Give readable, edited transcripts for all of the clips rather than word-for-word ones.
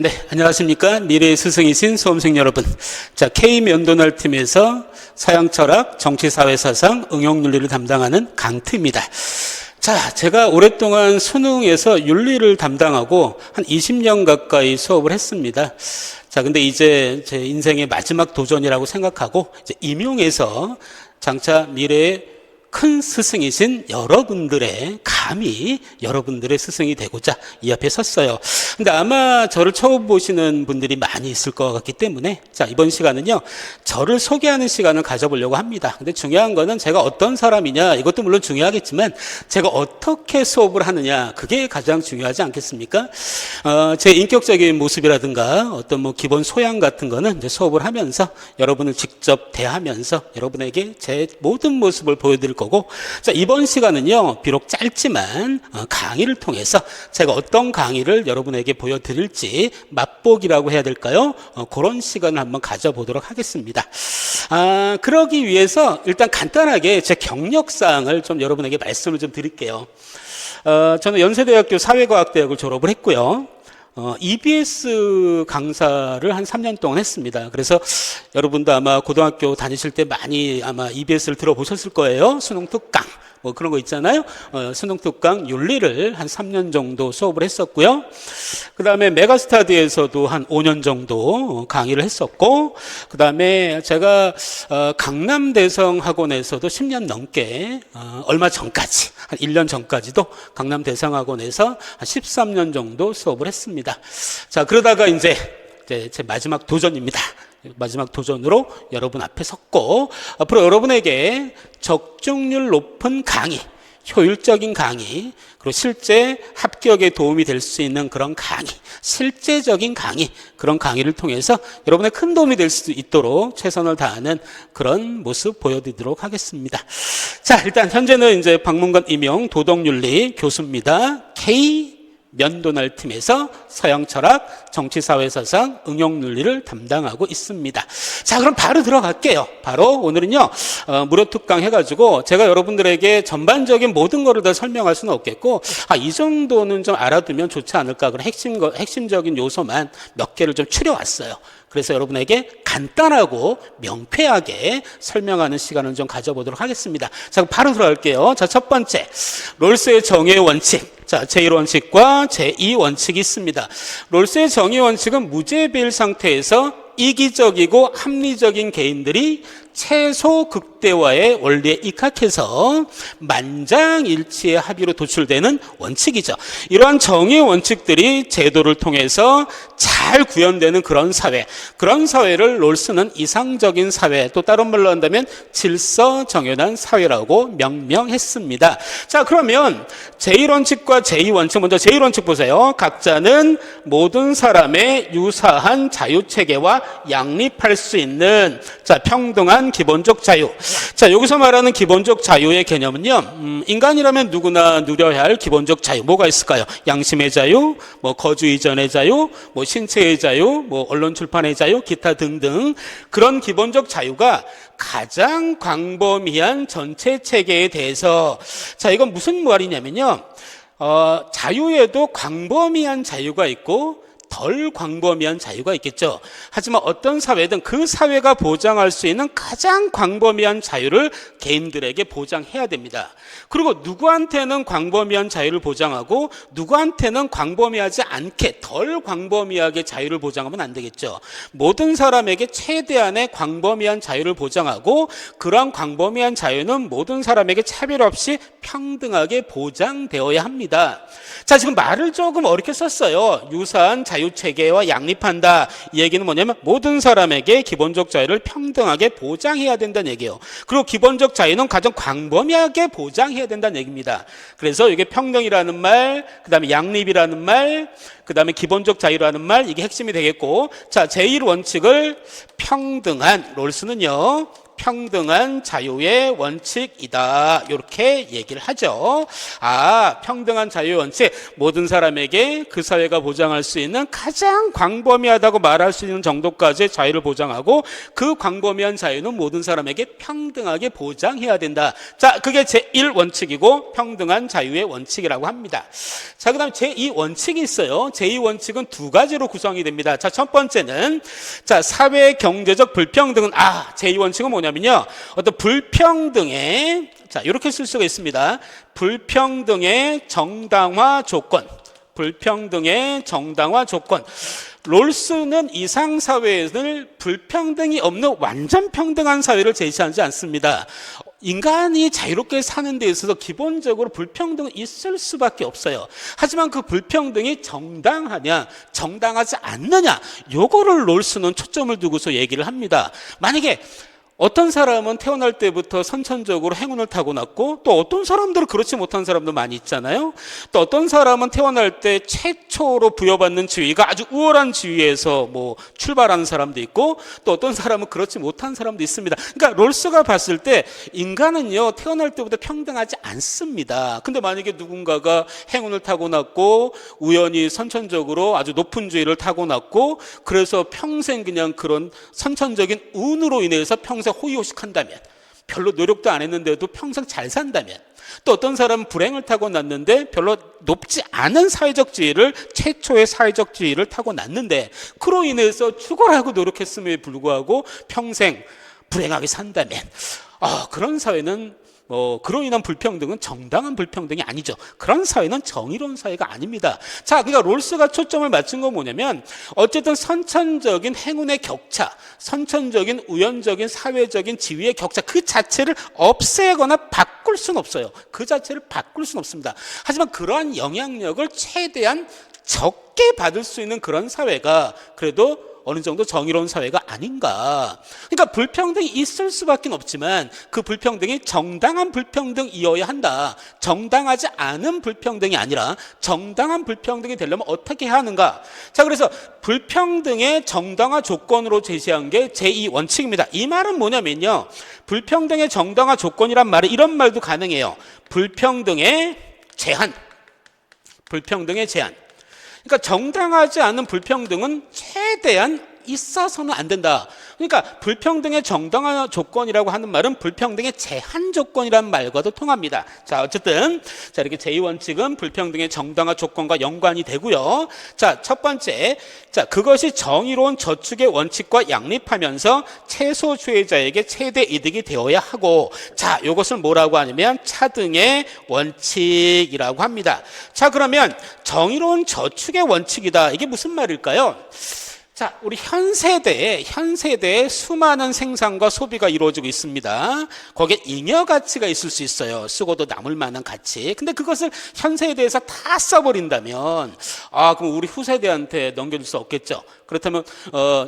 네, 안녕하십니까. 미래의 스승이신 수험생 여러분. 자, K면도날 팀에서 서양철학, 정치사회사상, 응용윤리를 담당하는 강트입니다. 자, 제가 오랫동안 수능에서 윤리를 담당하고 한 20년 가까이 수업을 했습니다. 자, 근데 이제 제 인생의 마지막 도전이라고 생각하고 이제 임용해서 장차 미래의 큰 스승이신 여러분들의 감히 여러분들의 스승이 되고자 이 앞에 섰어요. 근데 아마 저를 처음 보시는 분들이 많이 있을 것 같기 때문에 자, 이번 시간은요, 저를 소개하는 시간을 가져보려고 합니다. 근데 중요한 거는 제가 어떤 사람이냐, 이것도 물론 중요하겠지만 제가 어떻게 수업을 하느냐, 그게 가장 중요하지 않겠습니까? 제 인격적인 모습이라든가 어떤 뭐 기본 소양 같은 거는 이제 수업을 하면서 여러분을 직접 대하면서 여러분에게 제 모든 모습을 보여드릴 거고, 자, 이번 시간은요, 비록 짧지만 강의를 통해서 제가 어떤 강의를 여러분에게 보여드릴지 맛보기라고 해야 될까요? 그런 시간을 한번 가져보도록 하겠습니다. 그러기 위해서 일단 간단하게 제 경력사항을 좀 여러분에게 말씀을 좀 드릴게요. 저는 연세대학교 사회과학대학을 졸업을 했고요. EBS 강사를 한 3년 동안 했습니다. 그래서 여러분도 아마 고등학교 다니실 때 많이 아마 EBS를 들어보셨을 거예요. 수능 특강 뭐 그런 거 있잖아요. 수능 특강 윤리를 한 3년 정도 수업을 했었고요. 그 다음에 메가스타디에서도 한 5년 정도 강의를 했었고, 그 다음에 제가 강남대성학원에서도 10년 넘게 얼마 전까지 한 1년 전까지도 강남대성학원에서 한 13년 정도 수업을 했습니다. 자, 그러다가 이제 제 마지막 도전입니다. 마지막 도전으로 여러분 앞에 섰고, 앞으로 여러분에게 적중률 높은 강의, 효율적인 강의, 그리고 실제 합격에 도움이 될 수 있는 그런 강의, 실제적인 강의, 그런 강의를 통해서 여러분의 큰 도움이 될 수 있도록 최선을 다하는 그런 모습 보여드리도록 하겠습니다. 자, 일단 현재는 이제 박문관 임용 도덕윤리 교수입니다. K면도날 팀에서 서양철학, 정치사회사상, 응용윤리를 담당하고 있습니다. 자, 그럼 바로 들어갈게요. 바로 오늘은요, 무료 특강 해가지고 제가 여러분들에게 전반적인 모든 거를 다 설명할 수는 없겠고, 이 정도는 좀 알아두면 좋지 않을까, 그런 핵심적인 요소만 몇 개를 좀 추려왔어요. 그래서 여러분에게 간단하고 명쾌하게 설명하는 시간을 좀 가져보도록 하겠습니다. 자, 바로 들어갈게요. 자, 첫 번째, 롤스의 정의의 원칙. 자, 제1원칙과 제2원칙이 있습니다. 롤스의 정의 원칙은 무죄배일 상태에서 이기적이고 합리적인 개인들이 최소 극대화의 원리에 입각해서 만장일치의 합의로 도출되는 원칙이죠. 이러한 정의의 원칙들이 제도를 통해서 잘 구현되는 그런 사회, 그런 사회를 롤스는 이상적인 사회, 또 다른 말로 한다면 질서정연한 사회라고 명명했습니다. 자, 그러면 제1원칙과 제2원칙, 먼저 제1원칙 보세요. 각자는 모든 사람의 유사한 자유체계와 양립할 수 있는, 자, 평등한 기본적 자유. 자, 여기서 말하는 기본적 자유의 개념은요, 인간이라면 누구나 누려야 할 기본적 자유, 뭐가 있을까요? 양심의 자유, 뭐 거주 이전의 자유, 뭐 신체의 자유, 뭐 언론 출판의 자유, 기타 등등, 그런 기본적 자유가 가장 광범위한 전체 체계에 대해서, 자, 이건 무슨 말이냐면요, 자유에도 광범위한 자유가 있고 덜 광범위한 자유가 있겠죠. 하지만 어떤 사회든 그 사회가 보장할 수 있는 가장 광범위한 자유를 개인들에게 보장해야 됩니다. 그리고 누구한테는 광범위한 자유를 보장하고 누구한테는 광범위하지 않게 덜 광범위하게 자유를 보장하면 안 되겠죠. 모든 사람에게 최대한의 광범위한 자유를 보장하고 그러한 광범위한 자유는 모든 사람에게 차별 없이 평등하게 보장되어야 합니다. 자, 지금 말을 조금 어렵게 썼어요. 유사한 자유체계와 양립한다. 이 얘기는 뭐냐면 모든 사람에게 기본적 자유를 평등하게 보장해야 된다는 얘기예요. 그리고 기본적 자유는 가장 광범위하게 보장해야 된다는 얘기입니다. 그래서 이게 평등이라는 말, 그 다음에 양립이라는 말, 그 다음에 기본적 자유라는 말, 이게 핵심이 되겠고, 자, 제1원칙을 평등한, 롤스는요, 평등한 자유의 원칙이다. 이렇게 얘기를 하죠. 평등한 자유의 원칙, 모든 사람에게 그 사회가 보장할 수 있는 가장 광범위하다고 말할 수 있는 정도까지의 자유를 보장하고 그 광범위한 자유는 모든 사람에게 평등하게 보장해야 된다. 자, 그게 제1원칙이고 평등한 자유의 원칙이라고 합니다. 자, 그 다음에 제2원칙이 있어요. 제2원칙은 두 가지로 구성이 됩니다. 자, 첫 번째는 사회 경제적 불평등은 제2원칙은 뭐냐면요, 어떤 불평등의, 이렇게 쓸 수가 있습니다. 불평등의 정당화 조건. 불평등의 정당화 조건. 롤스는 이상 사회를 불평등이 없는 완전 평등한 사회를 제시하지 않습니다. 인간이 자유롭게 사는 데 있어서 기본적으로 불평등은 있을 수밖에 없어요. 하지만 그 불평등이 정당하냐, 정당하지 않느냐, 요거를 롤스는 초점을 두고서 얘기를 합니다. 만약에 어떤 사람은 태어날 때부터 선천적으로 행운을 타고났고, 또 어떤 사람들은 그렇지 못한 사람도 많이 있잖아요. 또 어떤 사람은 태어날 때 최초로 부여받는 지위가 아주 우월한 지위에서 출발하는 사람도 있고, 또 어떤 사람은 그렇지 못한 사람도 있습니다. 그러니까 롤스가 봤을 때 인간은요, 태어날 때부터 평등하지 않습니다. 근데 만약에 누군가가 행운을 타고났고 우연히 선천적으로 아주 높은 지위를 타고났고, 그래서 평생 그냥 그런 선천적인 운으로 인해서 평생 호의호식한다면, 별로 노력도 안 했는데도 평생 잘 산다면, 또 어떤 사람은 불행을 타고났는데 별로 높지 않은 사회적 지위를, 최초의 사회적 지위를 타고났는데 그로 인해서 죽어라고 노력했음에 불구하고 평생 불행하게 산다면, 그런 사회는 그로 인한 불평등은 정당한 불평등이 아니죠. 그런 사회는 정의로운 사회가 아닙니다. 자, 그러니까 롤스가 초점을 맞춘 건 뭐냐면, 어쨌든 선천적인 행운의 격차, 선천적인 우연적인 사회적인 지위의 격차, 그 자체를 없애거나 바꿀 수는 없어요. 그 자체를 바꿀 수는 없습니다. 하지만 그러한 영향력을 최대한 적게 받을 수 있는 그런 사회가 그래도 어느 정도 정의로운 사회가 아닌가. 그러니까 불평등이 있을 수밖에 없지만 그 불평등이 정당한 불평등이어야 한다. 정당하지 않은 불평등이 아니라 정당한 불평등이 되려면 어떻게 해야 하는가. 자, 그래서 불평등의 정당화 조건으로 제시한 게 제2원칙입니다. 이 말은 뭐냐면요, 불평등의 정당화 조건이란 말은 이런 말도 가능해요. 불평등의 제한. 불평등의 제한. 그러니까 정당하지 않은 불평등은 최대한 있어서는 안 된다. 그러니까 불평등의 정당화 조건이라고 하는 말은 불평등의 제한 조건이라는 말과도 통합니다. 자, 어쨌든 이렇게 제2원칙은 불평등의 정당화 조건과 연관이 되고요. 자, 첫 번째, 그것이 정의로운 저축의 원칙과 양립하면서 최소 수혜자에게 최대 이득이 되어야 하고, 자, 이것을 뭐라고 하냐면 차등의 원칙이라고 합니다. 자, 그러면 정의로운 저축의 원칙이다. 이게 무슨 말일까요? 자, 우리 현 세대에 수많은 생산과 소비가 이루어지고 있습니다. 거기에 잉여 가치가 있을 수 있어요. 쓰고도 남을 만한 가치. 근데 그것을 현 세대에서 다 써버린다면, 그럼 우리 후세대한테 넘겨줄 수 없겠죠. 그렇다면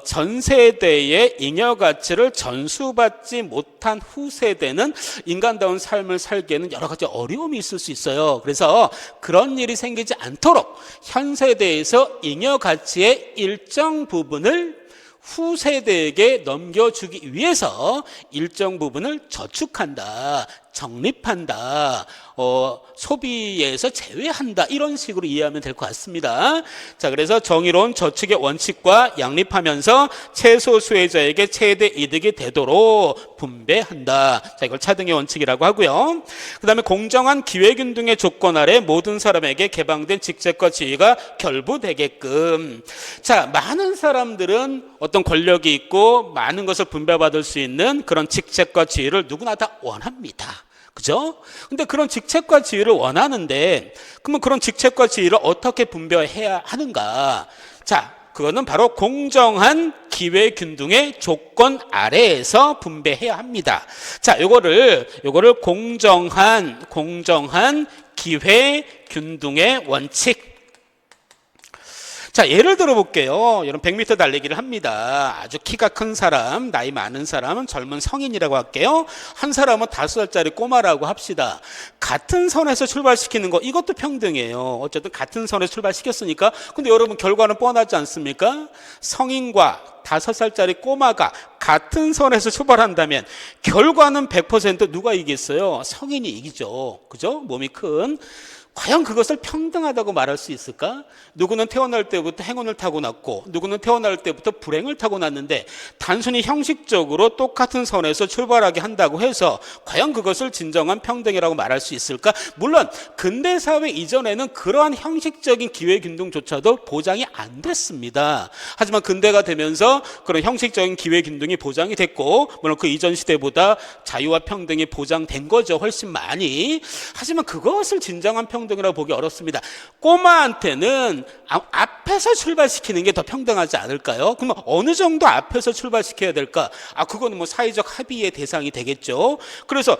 전 세대의 잉여 가치를 전수받지 못한 후세대는 인간다운 삶을 살기에는 여러 가지 어려움이 있을 수 있어요. 그래서 그런 일이 생기지 않도록 현 세대에서 잉여 가치의 일정 부분을 후세대에게 넘겨주기 위해서 일정 부분을 저축한다, 적립한다, 소비에서 제외한다, 이런 식으로 이해하면 될 것 같습니다. 자, 그래서 정의로운 저축의 원칙과 양립하면서 최소 수혜자에게 최대 이득이 되도록 분배한다. 자, 이걸 차등의 원칙이라고 하고요. 그 다음에 공정한 기회균등의 조건 아래 모든 사람에게 개방된 직책과 지위가 결부되게끔. 자, 많은 사람들은 어떤 권력이 있고 많은 것을 분배받을 수 있는 그런 직책과 지위를 누구나 다 원합니다. 그죠? 근데 그런 직책과 지위를 원하는데, 그러면 그런 직책과 지위를 어떻게 분배해야 하는가? 자, 그거는 바로 공정한 기회균등의 조건 아래에서 분배해야 합니다. 자, 요거를 공정한 기회균등의 원칙. 자, 예를 들어 볼게요. 여러분 100m 달리기를 합니다. 아주 키가 큰 사람, 나이 많은 사람은 젊은 성인이라고 할게요. 한 사람은 5살짜리 꼬마라고 합시다. 같은 선에서 출발시키는 거, 이것도 평등이에요. 어쨌든 같은 선에서 출발시켰으니까. 근데 여러분 결과는 뻔하지 않습니까? 성인과 5살짜리 꼬마가 같은 선에서 출발한다면 결과는 100% 누가 이기겠어요? 성인이 이기죠. 그죠? 몸이 큰. 과연 그것을 평등하다고 말할 수 있을까? 누구는 태어날 때부터 행운을 타고났고 누구는 태어날 때부터 불행을 타고났는데 단순히 형식적으로 똑같은 선에서 출발하게 한다고 해서 과연 그것을 진정한 평등이라고 말할 수 있을까? 물론 근대사회 이전에는 그러한 형식적인 기회균등조차도 보장이 안 됐습니다. 하지만 근대가 되면서 그런 형식적인 기회균등이 보장이 됐고 물론 그 이전 시대보다 자유와 평등이 보장된 거죠. 훨씬 많이. 하지만 그것을 진정한 평등이라고 보기 어렵습니다. 꼬마한테는 앞에서 출발시키는 게 더 평등하지 않을까요? 그러면 어느 정도 앞에서 출발시켜야 될까? 그거는 뭐 사회적 합의의 대상이 되겠죠. 그래서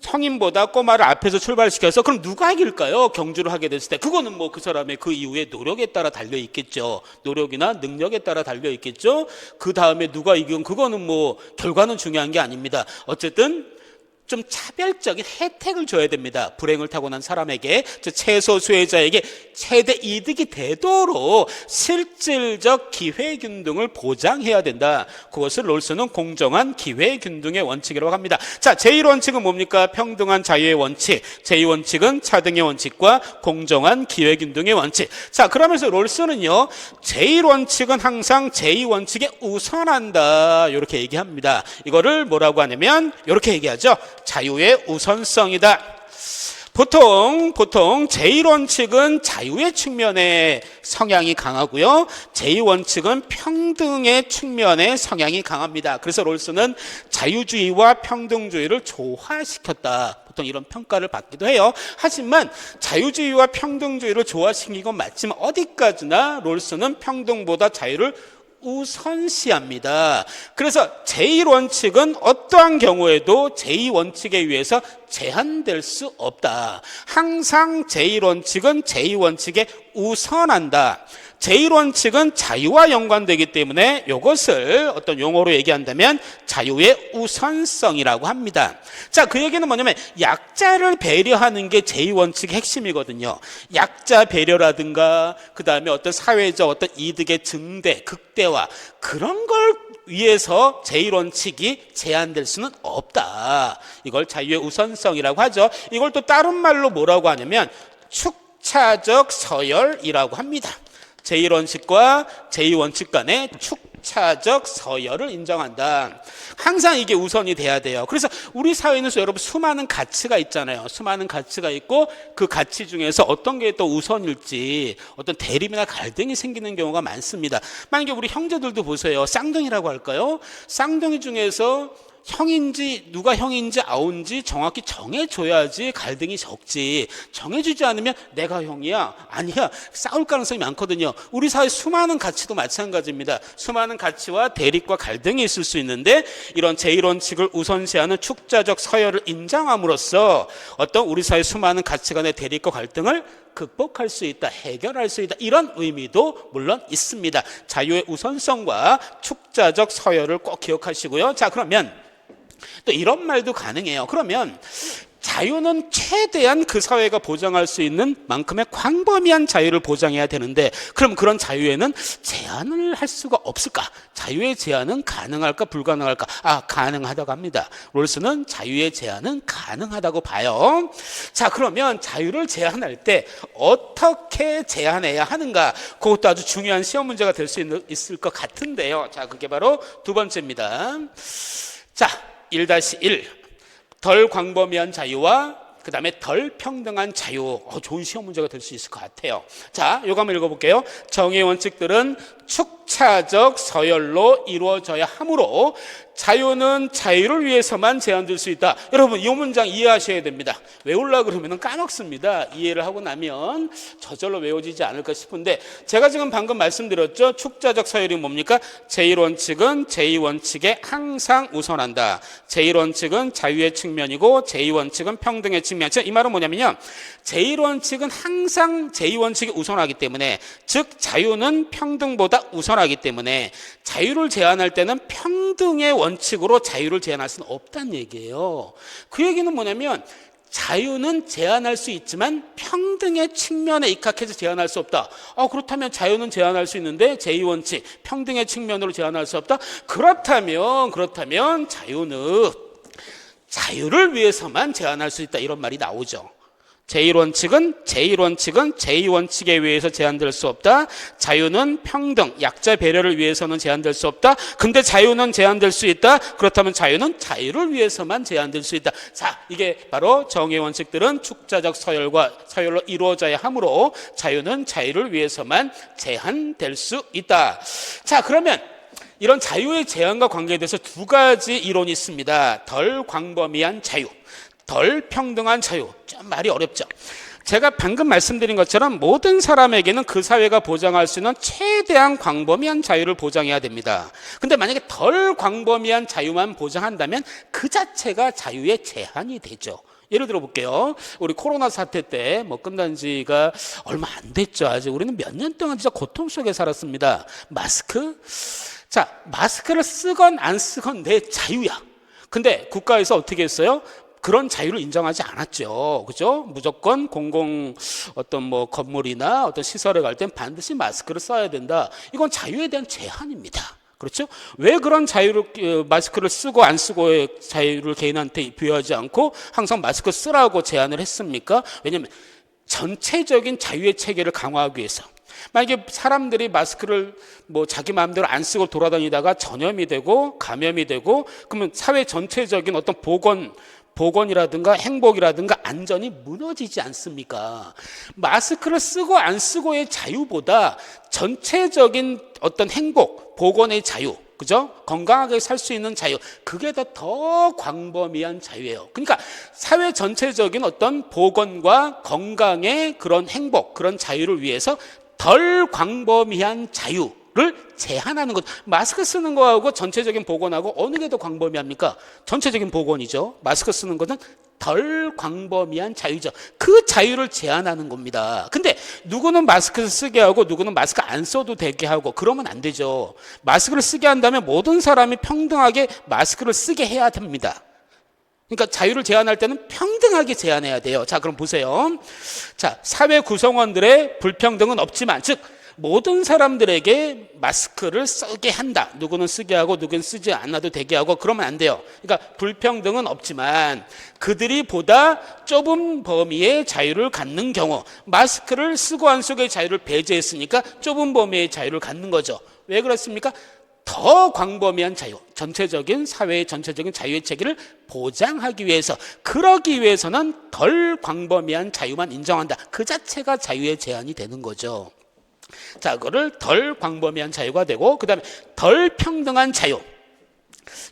성인보다 꼬마를 앞에서 출발시켜서 그럼 누가 이길까요? 경주를 하게 됐을 때 그거는 뭐 그 사람의 그 이후의 노력에 따라 달려 있겠죠. 노력이나 능력에 따라 달려 있겠죠. 그 다음에 누가 이기건 그거는 뭐 결과는 중요한 게 아닙니다. 어쨌든 좀 차별적인 혜택을 줘야 됩니다. 불행을 타고난 사람에게, 최소 수혜자에게 최대 이득이 되도록 실질적 기회균등을 보장해야 된다. 그것을 롤스는 공정한 기회균등의 원칙이라고 합니다. 자, 제1원칙은 뭡니까? 평등한 자유의 원칙. 제2원칙은 차등의 원칙과 공정한 기회균등의 원칙. 자, 그러면서 롤스는요, 제1원칙은 항상 제2원칙에 우선한다. 이렇게 얘기합니다. 이거를 뭐라고 하냐면 이렇게 얘기하죠. 자유의 우선성이다. 보통 제1원칙은 자유의 측면에 성향이 강하고요. 제2원칙은 평등의 측면에 성향이 강합니다. 그래서 롤스는 자유주의와 평등주의를 조화시켰다. 보통 이런 평가를 받기도 해요. 하지만 자유주의와 평등주의를 조화시킨 건 맞지만 어디까지나 롤스는 평등보다 자유를 우선시합니다. 그래서 제1원칙은 어떠한 경우에도 제2원칙에 의해서 제한될 수 없다. 항상 제1원칙은 제2원칙에 우선한다. 제1원칙은 자유와 연관되기 때문에 이것을 어떤 용어로 얘기한다면 자유의 우선성이라고 합니다. 자, 그 얘기는 뭐냐면 약자를 배려하는 게 제2원칙의 핵심이거든요. 약자 배려라든가 그 다음에 어떤 사회적 어떤 이득의 증대, 극대화 그런 걸 위해서 제1원칙이 제한될 수는 없다. 이걸 자유의 우선성이라고 하죠. 이걸 또 다른 말로 뭐라고 하냐면 축차적 서열이라고 합니다. 제1원칙과 제2원칙 간의 축차적 서열을 인정한다. 항상 이게 우선이 돼야 돼요. 그래서 우리 사회는 여러분 수많은 가치가 있잖아요. 수많은 가치가 있고 그 가치 중에서 어떤 게 또 우선일지 어떤 대립이나 갈등이 생기는 경우가 많습니다. 만약에 우리 형제들도 보세요. 쌍둥이라고 할까요? 쌍둥이 중에서 누가 형인지 아우인지 정확히 정해줘야지 갈등이 적지. 정해주지 않으면 내가 형이야 아니야 싸울 가능성이 많거든요. 우리 사회 수많은 가치도 마찬가지입니다. 수많은 가치와 대립과 갈등이 있을 수 있는데 이런 제1원칙을 우선시하는 축자적 서열을 인정함으로써 어떤 우리 사회 수많은 가치 간의 대립과 갈등을 극복할 수 있다, 해결할 수 있다, 이런 의미도 물론 있습니다. 자유의 우선성과 축자적 서열을 꼭 기억하시고요. 자, 그러면 또 이런 말도 가능해요. 그러면 자유는 최대한 그 사회가 보장할 수 있는 만큼의 광범위한 자유를 보장해야 되는데 그럼 그런 자유에는 제한을 할 수가 없을까? 자유의 제한은 가능할까 불가능할까? 가능하다고 합니다. 롤스는 자유의 제한은 가능하다고 봐요. 자, 그러면 자유를 제한할 때 어떻게 제한해야 하는가? 그것도 아주 중요한 시험 문제가 될 수 있을 것 같은데요. 자, 그게 바로 두 번째입니다. 자, 1-1 덜 광범위한 자유와 그 다음에 덜 평등한 자유. 좋은 시험 문제가 될 수 있을 것 같아요. 자, 요거 한번 읽어볼게요. 정의의 원칙들은 축차적 서열로 이루어져야 하므로 자유는 자유를 위해서만 제한될 수 있다. 여러분, 이 문장 이해하셔야 됩니다. 외우려고 그러면 까먹습니다. 이해를 하고 나면 저절로 외워지지 않을까 싶은데, 제가 지금 방금 말씀드렸죠. 축자적 서열이 뭡니까? 제1원칙은 제2원칙에 항상 우선한다. 제1원칙은 자유의 측면이고 제2원칙은 평등의 측면. 이 말은 뭐냐면요, 제1원칙은 항상 제2원칙이 우선하기 때문에, 즉 자유는 평등보다 우선하기 때문에 자유를 제한할 때는 평등의 원칙으로 자유를 제한할 수는 없다는 얘기예요. 그 얘기는 뭐냐면, 자유는 제한할 수 있지만 평등의 측면에 입각해서 제한할 수 없다. 그렇다면 자유는 제한할 수 있는데 제2원칙 평등의 측면으로 제한할 수 없다. 그렇다면 자유는 자유를 위해서만 제한할 수 있다, 이런 말이 나오죠. 제1원칙은 제2원칙에 의해서 제한될 수 없다. 자유는 평등, 약자 배려를 위해서는 제한될 수 없다. 근데 자유는 제한될 수 있다. 그렇다면 자유는 자유를 위해서만 제한될 수 있다. 자, 이게 바로 정의 원칙들은 축자적 서열로 이루어져야 하므로 자유는 자유를 위해서만 제한될 수 있다. 자, 그러면 이런 자유의 제한과 관계돼서 두 가지 이론이 있습니다. 덜 광범위한 자유, 덜 평등한 자유. 좀 말이 어렵죠. 제가 방금 말씀드린 것처럼 모든 사람에게는 그 사회가 보장할 수 있는 최대한 광범위한 자유를 보장해야 됩니다. 근데 만약에 덜 광범위한 자유만 보장한다면 그 자체가 자유의 제한이 되죠. 예를 들어 볼게요. 우리 코로나 사태 때 끝난 지가 얼마 안 됐죠. 아직 우리는 몇 년 동안 진짜 고통 속에 살았습니다. 마스크? 자, 마스크를 쓰건 안 쓰건 내 자유야. 근데 국가에서 어떻게 했어요? 그런 자유를 인정하지 않았죠. 그죠? 무조건 건물이나 어떤 시설에 갈 땐 반드시 마스크를 써야 된다. 이건 자유에 대한 제한입니다. 그렇죠? 왜 그런 마스크를 쓰고 안 쓰고의 자유를 개인한테 부여하지 않고 항상 마스크 쓰라고 제한을 했습니까? 왜냐하면 전체적인 자유의 체계를 강화하기 위해서. 만약에 사람들이 마스크를 자기 마음대로 안 쓰고 돌아다니다가 전염이 되고 감염이 되고, 그러면 사회 전체적인 어떤 보건이라든가 행복이라든가 안전이 무너지지 않습니까? 마스크를 쓰고 안 쓰고의 자유보다 전체적인 어떤 행복, 보건의 자유, 그죠? 건강하게 살 수 있는 자유, 그게 더 광범위한 자유예요. 그러니까 사회 전체적인 어떤 보건과 건강의 그런 행복, 그런 자유를 위해서 덜 광범위한 자유를 제한하는 것. 마스크 쓰는 거하고 전체적인 보건하고 어느 게 더 광범위합니까? 전체적인 보건이죠. 마스크 쓰는 것은 덜 광범위한 자유죠. 그 자유를 제한하는 겁니다. 근데 누구는 마스크를 쓰게 하고 누구는 마스크 안 써도 되게 하고, 그러면 안 되죠. 마스크를 쓰게 한다면 모든 사람이 평등하게 마스크를 쓰게 해야 됩니다. 그러니까 자유를 제한할 때는 평등하게 제한해야 돼요. 자, 그럼 보세요. 자, 사회 구성원들의 불평등은 없지만, 즉 모든 사람들에게 마스크를 쓰게 한다. 누구는 쓰게 하고 누구는 쓰지 않아도 되게 하고, 그러면 안 돼요. 그러니까 불평등은 없지만 그들이 보다 좁은 범위의 자유를 갖는 경우, 마스크를 쓰고 안 쓰고의 자유를 배제했으니까 좁은 범위의 자유를 갖는 거죠. 왜 그렇습니까? 더 광범위한 자유, 전체적인 사회의 전체적인 자유의 체계를 보장하기 위해서, 그러기 위해서는 덜 광범위한 자유만 인정한다. 그 자체가 자유의 제한이 되는 거죠. 자, 그거를 덜 광범위한 자유가 되고, 그 다음에 덜 평등한 자유.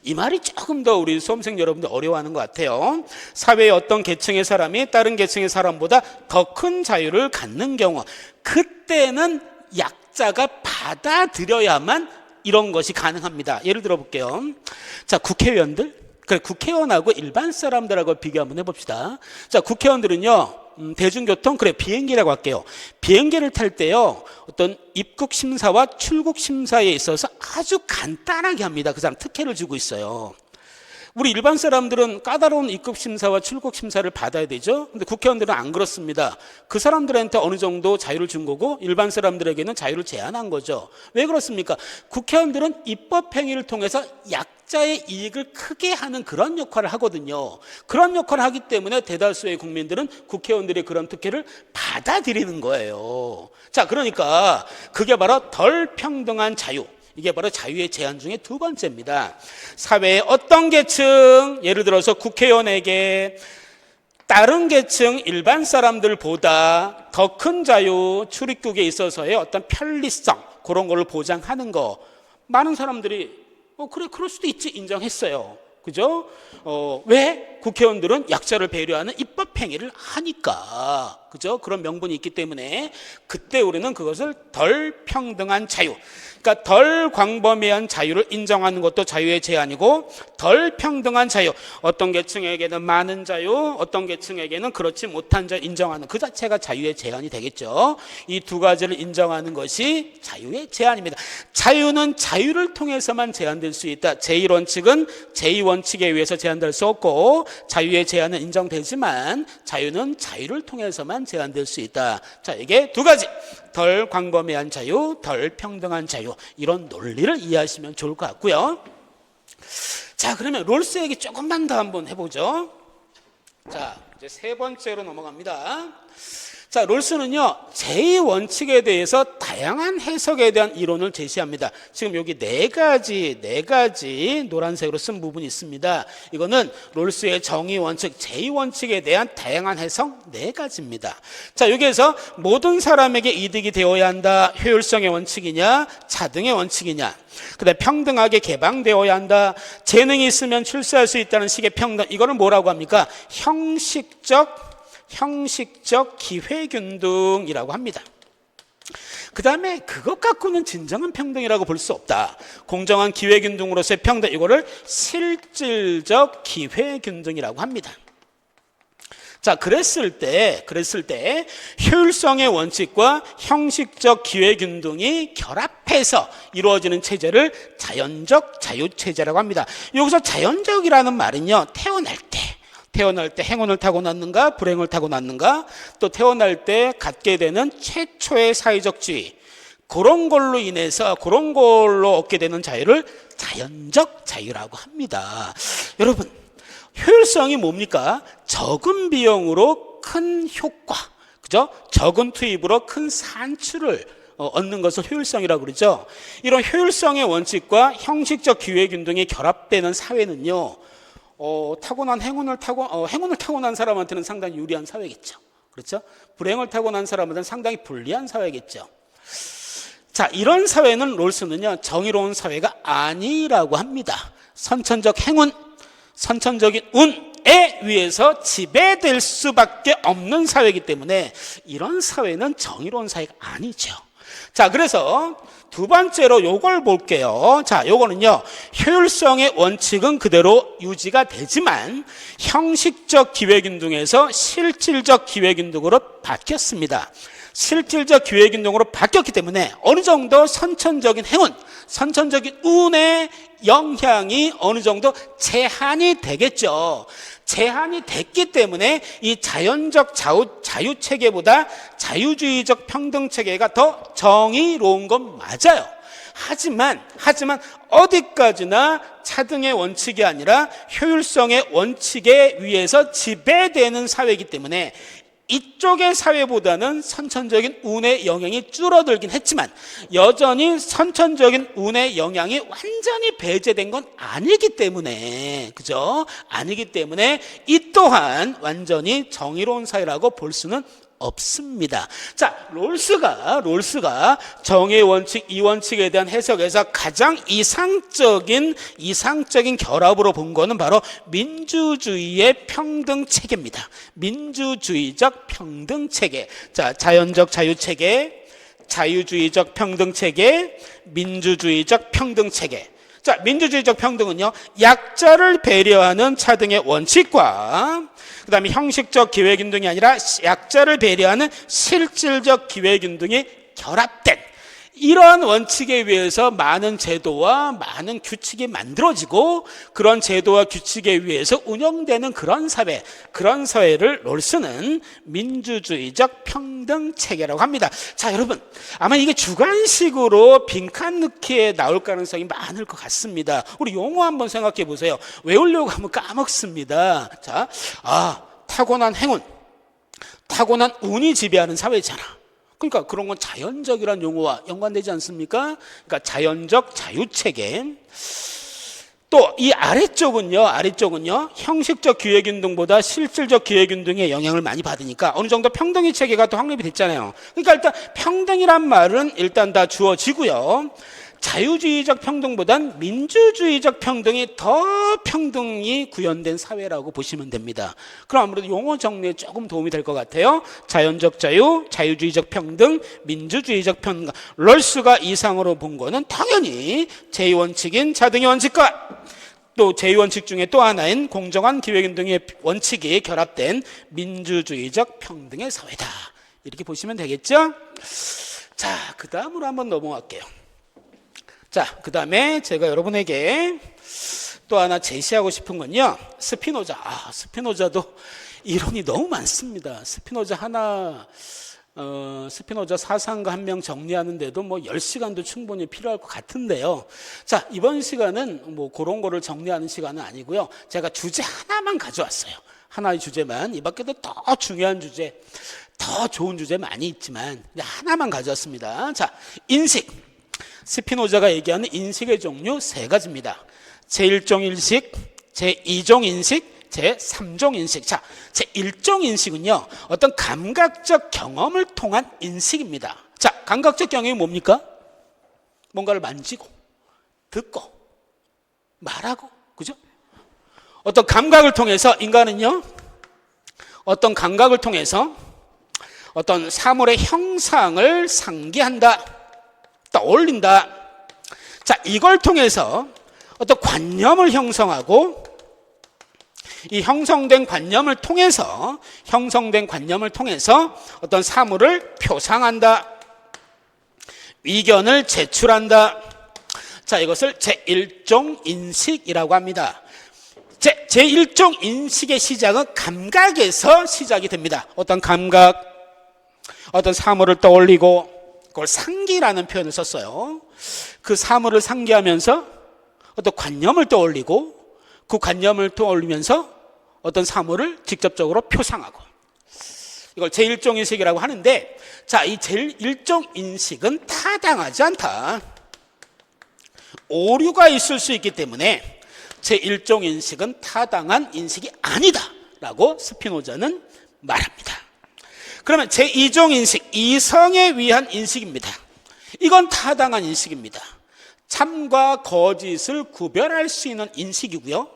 이 말이 조금 더 우리 수험생 여러분들 어려워하는 것 같아요. 사회의 어떤 계층의 사람이 다른 계층의 사람보다 더 큰 자유를 갖는 경우, 그때는 약자가 받아들여야만 이런 것이 가능합니다. 예를 들어 볼게요. 자, 국회의원들, 국회의원하고 일반 사람들하고 비교 한번 해봅시다. 자, 국회의원들은요, 대중교통, 비행기라고 할게요. 비행기를 탈 때요, 어떤 입국 심사와 출국 심사에 있어서 아주 간단하게 합니다. 그 사람 특혜를 주고 있어요. 우리 일반 사람들은 까다로운 입국 심사와 출국 심사를 받아야 되죠. 근데 국회의원들은 안 그렇습니다. 그 사람들한테 어느 정도 자유를 준 거고 일반 사람들에게는 자유를 제한한 거죠. 왜 그렇습니까? 국회의원들은 입법 행위를 통해서 약자의 이익을 크게 하는 그런 역할을 하거든요. 그런 역할을 하기 때문에 대다수의 국민들은 국회의원들의 그런 특혜를 받아들이는 거예요. 자, 그러니까 그게 바로 덜 평등한 자유. 이게 바로 자유의 제한 중에 두 번째입니다. 사회의 어떤 계층, 예를 들어서 국회의원에게 다른 계층 일반 사람들보다 더 큰 자유 출입국에 있어서의 어떤 편리성 그런 걸 보장하는 거 많은 사람들이 그래 그럴 수도 있지 인정했어요. 그죠? 왜? 국회의원들은 약자를 배려하는 입법 행위를 하니까. 그죠? 그런 명분이 있기 때문에 그때 우리는 그것을 덜 평등한 자유, 그러니까 덜 광범위한 자유를 인정하는 것도 자유의 제한이고, 덜 평등한 자유, 어떤 계층에게는 많은 자유, 어떤 계층에게는 그렇지 못한 자유 인정하는 그 자체가 자유의 제한이 되겠죠. 이 두 가지를 인정하는 것이 자유의 제한입니다. 자유는 자유를 통해서만 제한될 수 있다. 제1원칙은 제2원칙에 의해서 제한될 수 없고, 자유의 제한은 인정되지만 자유는 자유를 통해서만 제한될 수 있다. 자, 이게 두 가지, 덜 광범위한 자유, 덜 평등한 자유, 이런 논리를 이해하시면 좋을 것 같고요. 자, 그러면 롤스 얘기 조금만 더 한번 해보죠. 자, 이제 세 번째로 넘어갑니다. 자, 롤스는요, 제2원칙에 대해서 다양한 해석에 대한 이론을 제시합니다. 지금 여기 네 가지 노란색으로 쓴 부분이 있습니다. 이거는 롤스의 정의원칙, 제2원칙에 대한 다양한 해석 네 가지입니다. 자, 여기에서 모든 사람에게 이득이 되어야 한다. 효율성의 원칙이냐, 차등의 원칙이냐. 그다음에 평등하게 개방되어야 한다. 재능이 있으면 출세할 수 있다는 식의 평등. 이거는 뭐라고 합니까? 형식적 기회균등이라고 합니다. 그 다음에 그것 갖고는 진정한 평등이라고 볼 수 없다. 공정한 기회균등으로서의 평등, 이거를 실질적 기회균등이라고 합니다. 자, 그랬을 때 효율성의 원칙과 형식적 기회균등이 결합해서 이루어지는 체제를 자연적 자유체제라고 합니다. 여기서 자연적이라는 말은요, 태어날 때 행운을 타고났는가 불행을 타고났는가, 또 태어날 때 갖게 되는 최초의 사회적 지위, 그런 걸로 얻게 되는 자유를 자연적 자유라고 합니다. 여러분, 효율성이 뭡니까? 적은 비용으로 큰 효과, 그죠? 적은 투입으로 큰 산출을 얻는 것을 효율성이라고 그러죠. 이런 효율성의 원칙과 형식적 기회균등이 결합되는 사회는요, 타고난 행운을 타고난 사람한테는 상당히 유리한 사회겠죠. 그렇죠? 불행을 타고난 사람한테는 상당히 불리한 사회겠죠. 자, 이런 사회는 롤스는요, 정의로운 사회가 아니라고 합니다. 선천적 행운, 선천적인 운에 의해서 지배될 수밖에 없는 사회이기 때문에 이런 사회는 정의로운 사회가 아니죠. 자, 그래서 두 번째로 요걸 볼게요. 자, 요거는요, 효율성의 원칙은 그대로 유지가 되지만 형식적 기회균등에서 실질적 기회균등으로 바뀌었습니다. 실질적 기회균등으로 바뀌었기 때문에 어느 정도 선천적인 행운, 선천적인 운의 영향이 어느 정도 제한이 되겠죠. 제한이 됐기 때문에 이 자연적 자유체계보다 자유주의적 평등체계가 더 정의로운 건 맞아요. 하지만 어디까지나 차등의 원칙이 아니라 효율성의 원칙에 의해서 지배되는 사회이기 때문에 이쪽의 사회보다는 선천적인 운의 영향이 줄어들긴 했지만 여전히 선천적인 운의 영향이 완전히 배제된 건 아니기 때문에, 그죠? 아니기 때문에 이 또한 완전히 정의로운 사회라고 볼 수는 없습니다. 자, 롤스가 정의 원칙, 이 원칙에 대한 해석에서 가장 이상적인 결합으로 본 거는 바로 민주주의의 평등 체계입니다. 민주주의적 평등 체계. 자, 자연적 자유 체계, 자유주의적 평등 체계, 민주주의적 평등 체계. 자, 민주주의적 평등은요, 약자를 배려하는 차등의 원칙과 그 다음에 형식적 기회균등이 아니라 약자를 배려하는 실질적 기회균등이 결합된 이러한 원칙에 의해서 많은 제도와 많은 규칙이 만들어지고 그런 제도와 규칙에 의해서 운영되는 그런 사회를 롤스는 민주주의적 평등체계라고 합니다. 자, 여러분, 아마 이게 주관식으로 빈칸 넣기에 나올 가능성이 많을 것 같습니다. 우리 용어 한번 생각해 보세요. 외우려고 하면 까먹습니다. 자, 타고난 행운, 타고난 운이 지배하는 사회잖아. 그러니까 그런 건 자연적이라는 용어와 연관되지 않습니까? 그러니까 자연적 자유체계. 또 이 아래쪽은요, 형식적 기획운동보다 실질적 기획운동의 영향을 많이 받으니까 어느 정도 평등의 체계가 또 확립이 됐잖아요. 그러니까 일단 평등이란 말은 일단 다 주어지고요. 자유주의적 평등보단 민주주의적 평등이 더 평등이 구현된 사회라고 보시면 됩니다. 그럼 아무래도 용어 정리에 조금 도움이 될 것 같아요. 자연적 자유, 자유주의적 평등, 민주주의적 평등. 럴스가 이상으로 본 거는 당연히 제2원칙인 자등의 원칙과 또 제2원칙 중에 또 하나인 공정한 기획운동의 원칙이 결합된 민주주의적 평등의 사회다. 이렇게 보시면 되겠죠? 자, 그 다음으로 한번 넘어갈게요. 자, 그 다음에 제가 여러분에게 또 하나 제시하고 싶은 건요, 스피노자. 스피노자도 이론이 너무 많습니다. 스피노자 사상가 한 명 정리하는데도 뭐 10시간도 충분히 필요할 것 같은데요. 자, 이번 시간은 뭐 그런 거를 정리하는 시간은 아니고요. 제가 주제 하나만 가져왔어요. 하나의 주제만. 이 밖에도 더 중요한 주제, 더 좋은 주제 많이 있지만 하나만 가져왔습니다. 자, 인식. 스피노자가 얘기하는 인식의 종류 3가지입니다. 제1종 인식, 제2종 인식, 제3종 인식. 자, 제1종 인식은요, 어떤 감각적 경험을 통한 인식입니다. 자, 감각적 경험이 뭡니까? 뭔가를 만지고, 듣고, 말하고, 그죠? 어떤 감각을 통해서 인간은요, 어떤 감각을 통해서 어떤 사물의 형상을 상기한다, 떠올린다. 자, 이걸 통해서 어떤 관념을 형성하고, 이 형성된 관념을 통해서 어떤 사물을 표상한다, 의견을 제출한다. 자, 이것을 제1종 인식이라고 합니다. 제1종 인식의 시작은 감각에서 시작이 됩니다. 어떤 감각, 어떤 사물을 떠올리고, 그걸 상기라는 표현을 썼어요. 그 사물을 상기하면서 어떤 관념을 떠올리고, 그 관념을 떠올리면서 어떤 사물을 직접적으로 표상하고, 이걸 제1종 인식이라고 하는데, 자, 이 제1종 인식은 타당하지 않다, 오류가 있을 수 있기 때문에 제1종 인식은 타당한 인식이 아니다 라고 스피노자는 말합니다. 그러면 제2종 인식, 이성에 의한 인식입니다. 이건 타당한 인식입니다. 참과 거짓을 구별할 수 있는 인식이고요.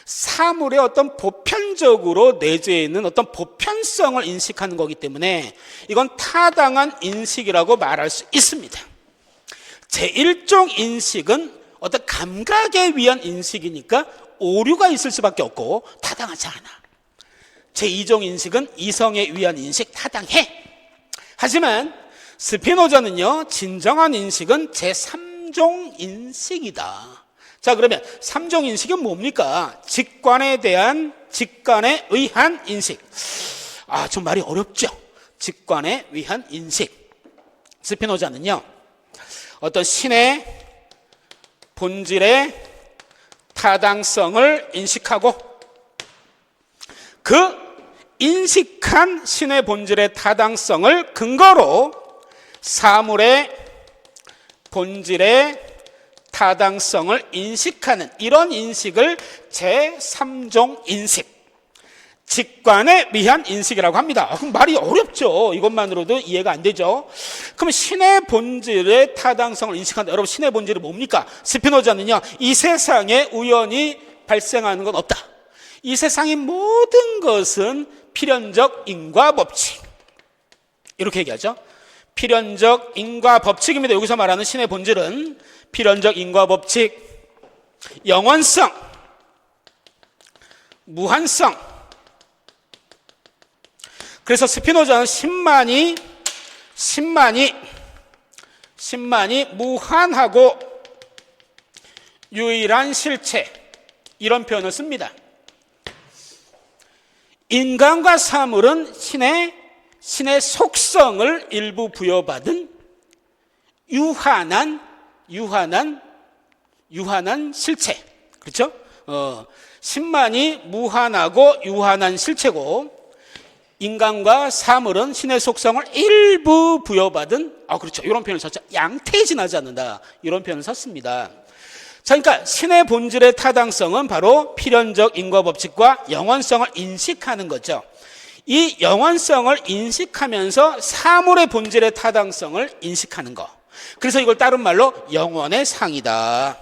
사물의 어떤 보편적으로 내재해 있는 어떤 보편성을 인식하는 거기 때문에 이건 타당한 인식이라고 말할 수 있습니다. 제1종 인식은 어떤 감각에 의한 인식이니까 오류가 있을 수밖에 없고 타당하지 않아. 제2종 인식은 이성에 의한 인식, 타당해. 하지만 스피노자는요, 진정한 인식은 제3종 인식이다. 자, 그러면 3종 인식은 뭡니까? 직관에 의한 인식. 좀 말이 어렵죠? 직관에 의한 인식. 스피노자는요, 어떤 신의 본질의 타당성을 인식하고, 그 인식한 신의 본질의 타당성을 근거로 사물의 본질의 타당성을 인식하는 이런 인식을 제3종 인식, 직관에 의한 인식이라고 합니다. 그럼 말이 어렵죠. 이것만으로도 이해가 안 되죠. 그럼 신의 본질의 타당성을 인식한다. 여러분, 신의 본질이 뭡니까? 스피노자는요, 이 세상에 우연히 발생하는 건 없다. 이 세상의 모든 것은 필연적 인과 법칙, 이렇게 얘기하죠. 필연적 인과 법칙입니다. 여기서 말하는 신의 본질은 필연적 인과 법칙, 영원성, 무한성. 그래서 스피노자는 신만이 무한하고 유일한 실체, 이런 표현을 씁니다. 인간과 사물은 신의 속성을 일부 부여받은 유한한 실체. 그렇죠? 신만이 무한하고 유한한 실체고, 인간과 사물은 신의 속성을 일부 부여받은, 그렇죠. 이런 표현을 썼죠. 양태진하지 않는다. 이런 표현을 썼습니다. 자, 그러니까 신의 본질의 타당성은 바로 필연적 인과 법칙과 영원성을 인식하는 거죠. 이 영원성을 인식하면서 사물의 본질의 타당성을 인식하는 거. 그래서 이걸 다른 말로 영원의 상이다.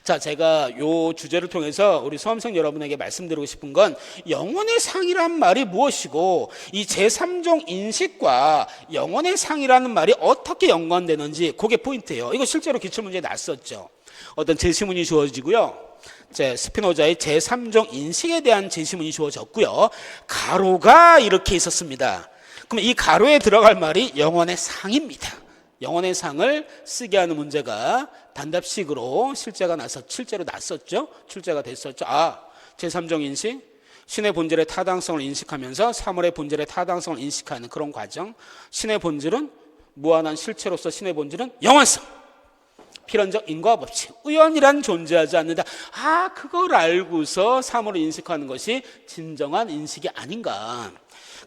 자, 제가 이 주제를 통해서 우리 수험생 여러분에게 말씀드리고 싶은 건 영원의 상이란 말이 무엇이고 이 제3종 인식과 영원의 상이라는 말이 어떻게 연관되는지 그게 포인트예요. 이거 실제로 기출문제에 났었죠. 어떤 제시문이 주어지고요. 스피노자의 제3종 인식에 대한 제시문이 주어졌고요. 가로가 이렇게 있었습니다. 그럼 이 가로에 들어갈 말이 영원의 상입니다. 영원의 상을 쓰게 하는 문제가 단답식으로 실제로 났었죠. 출제가 됐었죠. 제3종 인식, 신의 본질의 타당성을 인식하면서 사물의 본질의 타당성을 인식하는 그런 과정. 신의 본질은 무한한 실체로서 신의 본질은 영원성. 필연적 인과 법칙. 우연이란 존재하지 않는다. 그걸 알고서 사물을 인식하는 것이 진정한 인식이 아닌가.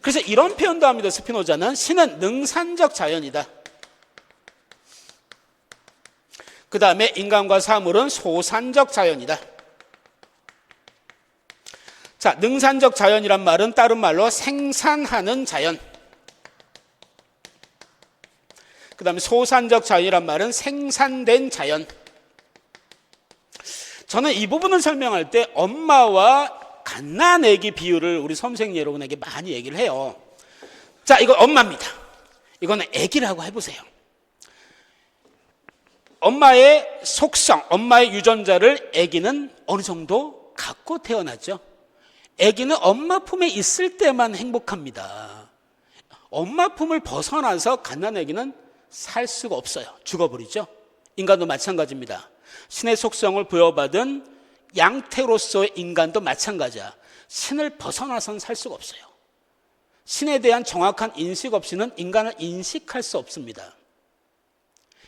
그래서 이런 표현도 합니다. 스피노자는 신은 능산적 자연이다. 그 다음에 인간과 사물은 소산적 자연이다. 자, 능산적 자연이란 말은 다른 말로 생산하는 자연. 그 다음에 소산적 자연이란 말은 생산된 자연. 저는 이 부분을 설명할 때 엄마와 갓난아기 비유를 우리 수험생 여러분에게 많이 얘기를 해요. 자, 이거 엄마입니다. 이거는 아기라고 해보세요. 엄마의 속성, 엄마의 유전자를 아기는 어느 정도 갖고 태어났죠. 아기는 엄마 품에 있을 때만 행복합니다. 엄마 품을 벗어나서 갓난아기는 살 수가 없어요. 죽어버리죠. 인간도 마찬가지입니다. 신의 속성을 부여받은 양태로서의 인간도 마찬가지야. 신을 벗어나서는 살 수가 없어요. 신에 대한 정확한 인식 없이는 인간을 인식할 수 없습니다.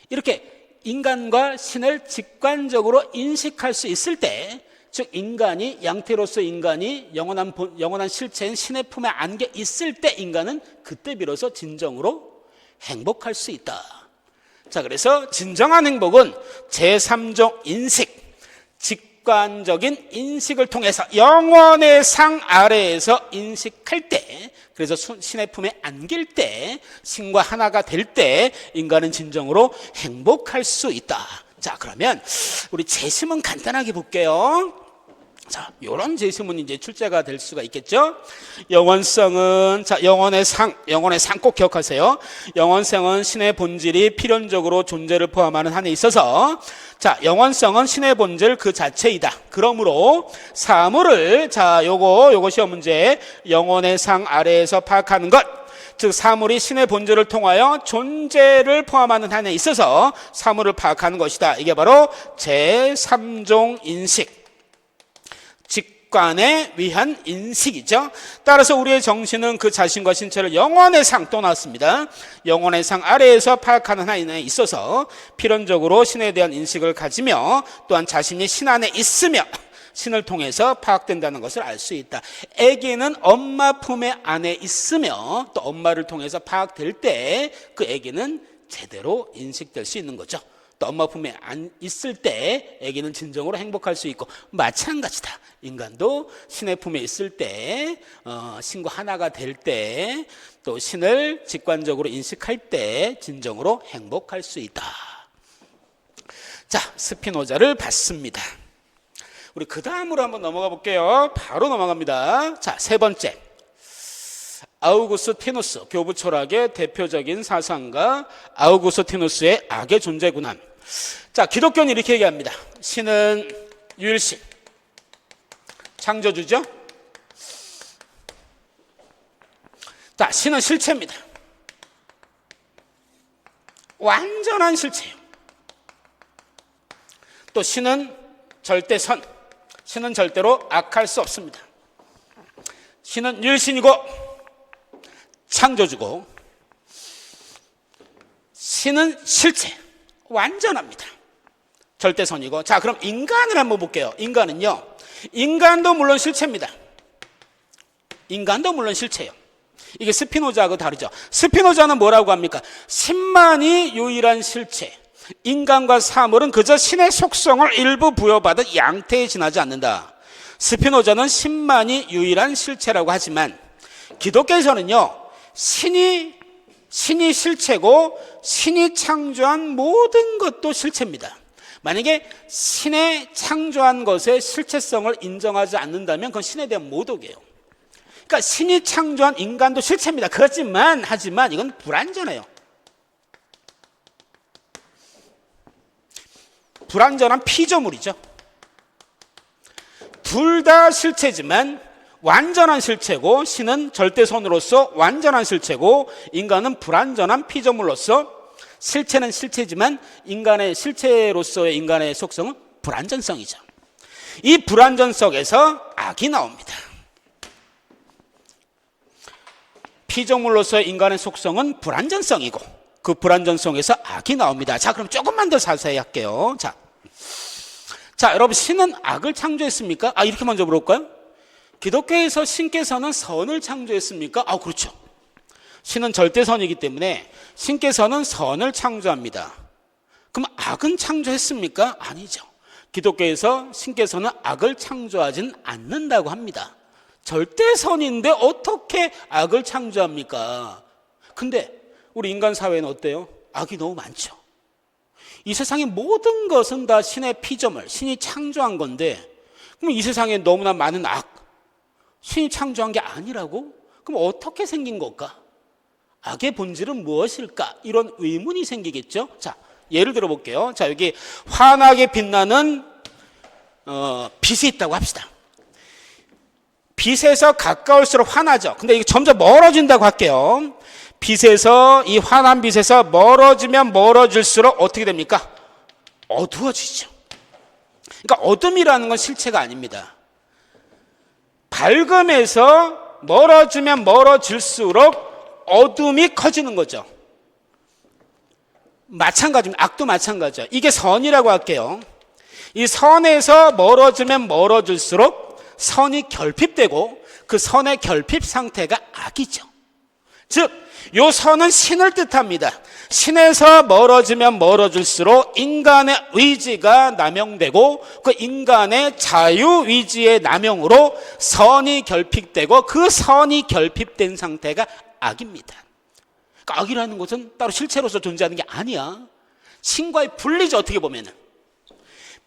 이렇게 인간과 신을 직관적으로 인식할 수 있을 때, 즉 인간이 양태로서 인간이 영원한 실체인 신의 품에 안겨 있을 때 인간은 그때 비로소 진정으로 행복할 수 있다. 자, 그래서 진정한 행복은 제3종 인식, 직관적인 인식을 통해서 영원의 상 아래에서 인식할 때, 그래서 신의 품에 안길 때, 신과 하나가 될 때 인간은 진정으로 행복할 수 있다. 자, 그러면 우리 제시문 간단하게 볼게요. 자, 요런 제시문이 이제 출제가 될 수가 있겠죠. 영원성은, 자, 영원의 상 꼭 기억하세요. 영원성은 신의 본질이 필연적으로 존재를 포함하는 한에 있어서, 자, 영원성은 신의 본질 그 자체이다. 그러므로 사물을, 자, 요거 시험 문제, 영원의 상 아래에서 파악하는 것, 즉 사물이 신의 본질을 통하여 존재를 포함하는 한에 있어서 사물을 파악하는 것이다. 이게 바로 제3종 인식, 직관에 위한 인식이죠. 따라서 우리의 정신은 그 자신과 신체를 영원의 상, 또 나왔습니다. 영원의 상 아래에서 파악하는 한에 있어서 필연적으로 신에 대한 인식을 가지며 또한 자신이 신 안에 있으며 신을 통해서 파악된다는 것을 알 수 있다. 아기는 엄마 품에 안에 있으며 또 엄마를 통해서 파악될 때 그 아기는 제대로 인식될 수 있는 거죠. 또 엄마 품에 안 있을 때 아기는 진정으로 행복할 수 있고, 마찬가지다. 인간도 신의 품에 있을 때, 신과 하나가 될 때, 또 신을 직관적으로 인식할 때 진정으로 행복할 수 있다. 자, 스피노자를 봤습니다. 우리 그 다음으로 한번 넘어가 볼게요. 바로 넘어갑니다. 자, 세 번째, 아우구스티누스, 교부 철학의 대표적인 사상가 아우구스티누스의 악의 존재 군함. 자, 기독교는 이렇게 얘기합니다. 신은 유일신, 창조주죠. 자, 신은 실체입니다. 완전한 실체예요. 또 신은 절대선, 신은 절대로 악할 수 없습니다. 신은 유일신이고 창조주고, 신은 실체, 완전합니다. 절대선이고. 자, 그럼 인간을 한번 볼게요. 인간은요, 인간도 물론 실체입니다. 인간도 물론 실체예요. 이게 스피노자하고 다르죠. 스피노자는 뭐라고 합니까? 신만이 유일한 실체, 인간과 사물은 그저 신의 속성을 일부 부여받은 양태에 지나지 않는다. 스피노자는 신만이 유일한 실체라고 하지만 기독교에서는요, 신이 실체고 신이 창조한 모든 것도 실체입니다. 만약에 신의 창조한 것의 실체성을 인정하지 않는다면 그건 신에 대한 모독이에요. 그러니까 신이 창조한 인간도 실체입니다. 하지만 이건 불완전해요. 불완전한 피조물이죠. 둘 다 실체지만 완전한 실체고, 신은 절대선으로서 완전한 실체고, 인간은 불완전한 피조물로서, 실체는 실체지만 인간의 실체로서의 인간의 속성은 불완전성이죠. 이 불완전성에서 악이 나옵니다. 피조물로서의 인간의 속성은 불완전성이고 그 불완전성에서 악이 나옵니다. 자, 그럼 조금만 더 자세히 할게요. 자, 여러분, 신은 악을 창조했습니까? 이렇게 먼저 물어볼까요? 기독교에서 신께서는 선을 창조했습니까? 그렇죠. 신은 절대선이기 때문에 신께서는 선을 창조합니다. 그럼 악은 창조했습니까? 아니죠. 기독교에서 신께서는 악을 창조하진 않는다고 합니다. 절대선인데 어떻게 악을 창조합니까? 근데 우리 인간 사회는 어때요? 악이 너무 많죠. 이 세상의 모든 것은 다 신의 피조물, 신이 창조한 건데, 그럼 이 세상에 너무나 많은 악, 신이 창조한 게 아니라고? 그럼 어떻게 생긴 걸까? 악의 본질은 무엇일까? 이런 의문이 생기겠죠. 자, 예를 들어 볼게요. 자, 여기 환하게 빛나는 빛이 있다고 합시다. 빛에서 가까울수록 환하죠. 근데 이게 점점 멀어진다고 할게요. 빛에서, 이 환한 빛에서 멀어지면 멀어질수록 어떻게 됩니까? 어두워지죠. 그러니까 어둠이라는 건 실체가 아닙니다. 밝음에서 멀어지면 멀어질수록 어둠이 커지는 거죠. 마찬가지입니다. 악도 마찬가지죠. 이게 선이라고 할게요. 이 선에서 멀어지면 멀어질수록 선이 결핍되고 그 선의 결핍 상태가 악이죠. 즉, 요 선은 신을 뜻합니다. 신에서 멀어지면 멀어질수록 인간의 의지가 남용되고 그 인간의 자유의지의 남용으로 선이 결핍되고 그 선이 결핍된 상태가 악입니다. 그러니까 악이라는 것은 따로 실체로서 존재하는 게 아니야. 신과의 분리죠. 어떻게 보면은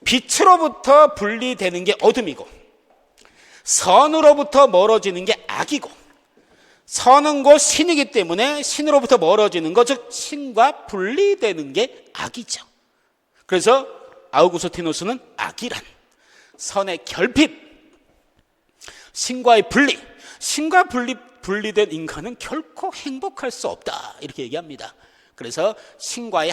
빛으로부터 분리되는 게 어둠이고 선으로부터 멀어지는 게 악이고, 선은 곧 신이기 때문에 신으로부터 멀어지는 것, 즉 신과 분리되는 게 악이죠. 그래서 아우구스티누스는 악이란 선의 결핍, 신과의 분리, 신과 분리된 인간은 결코 행복할 수 없다, 이렇게 얘기합니다. 그래서 신과의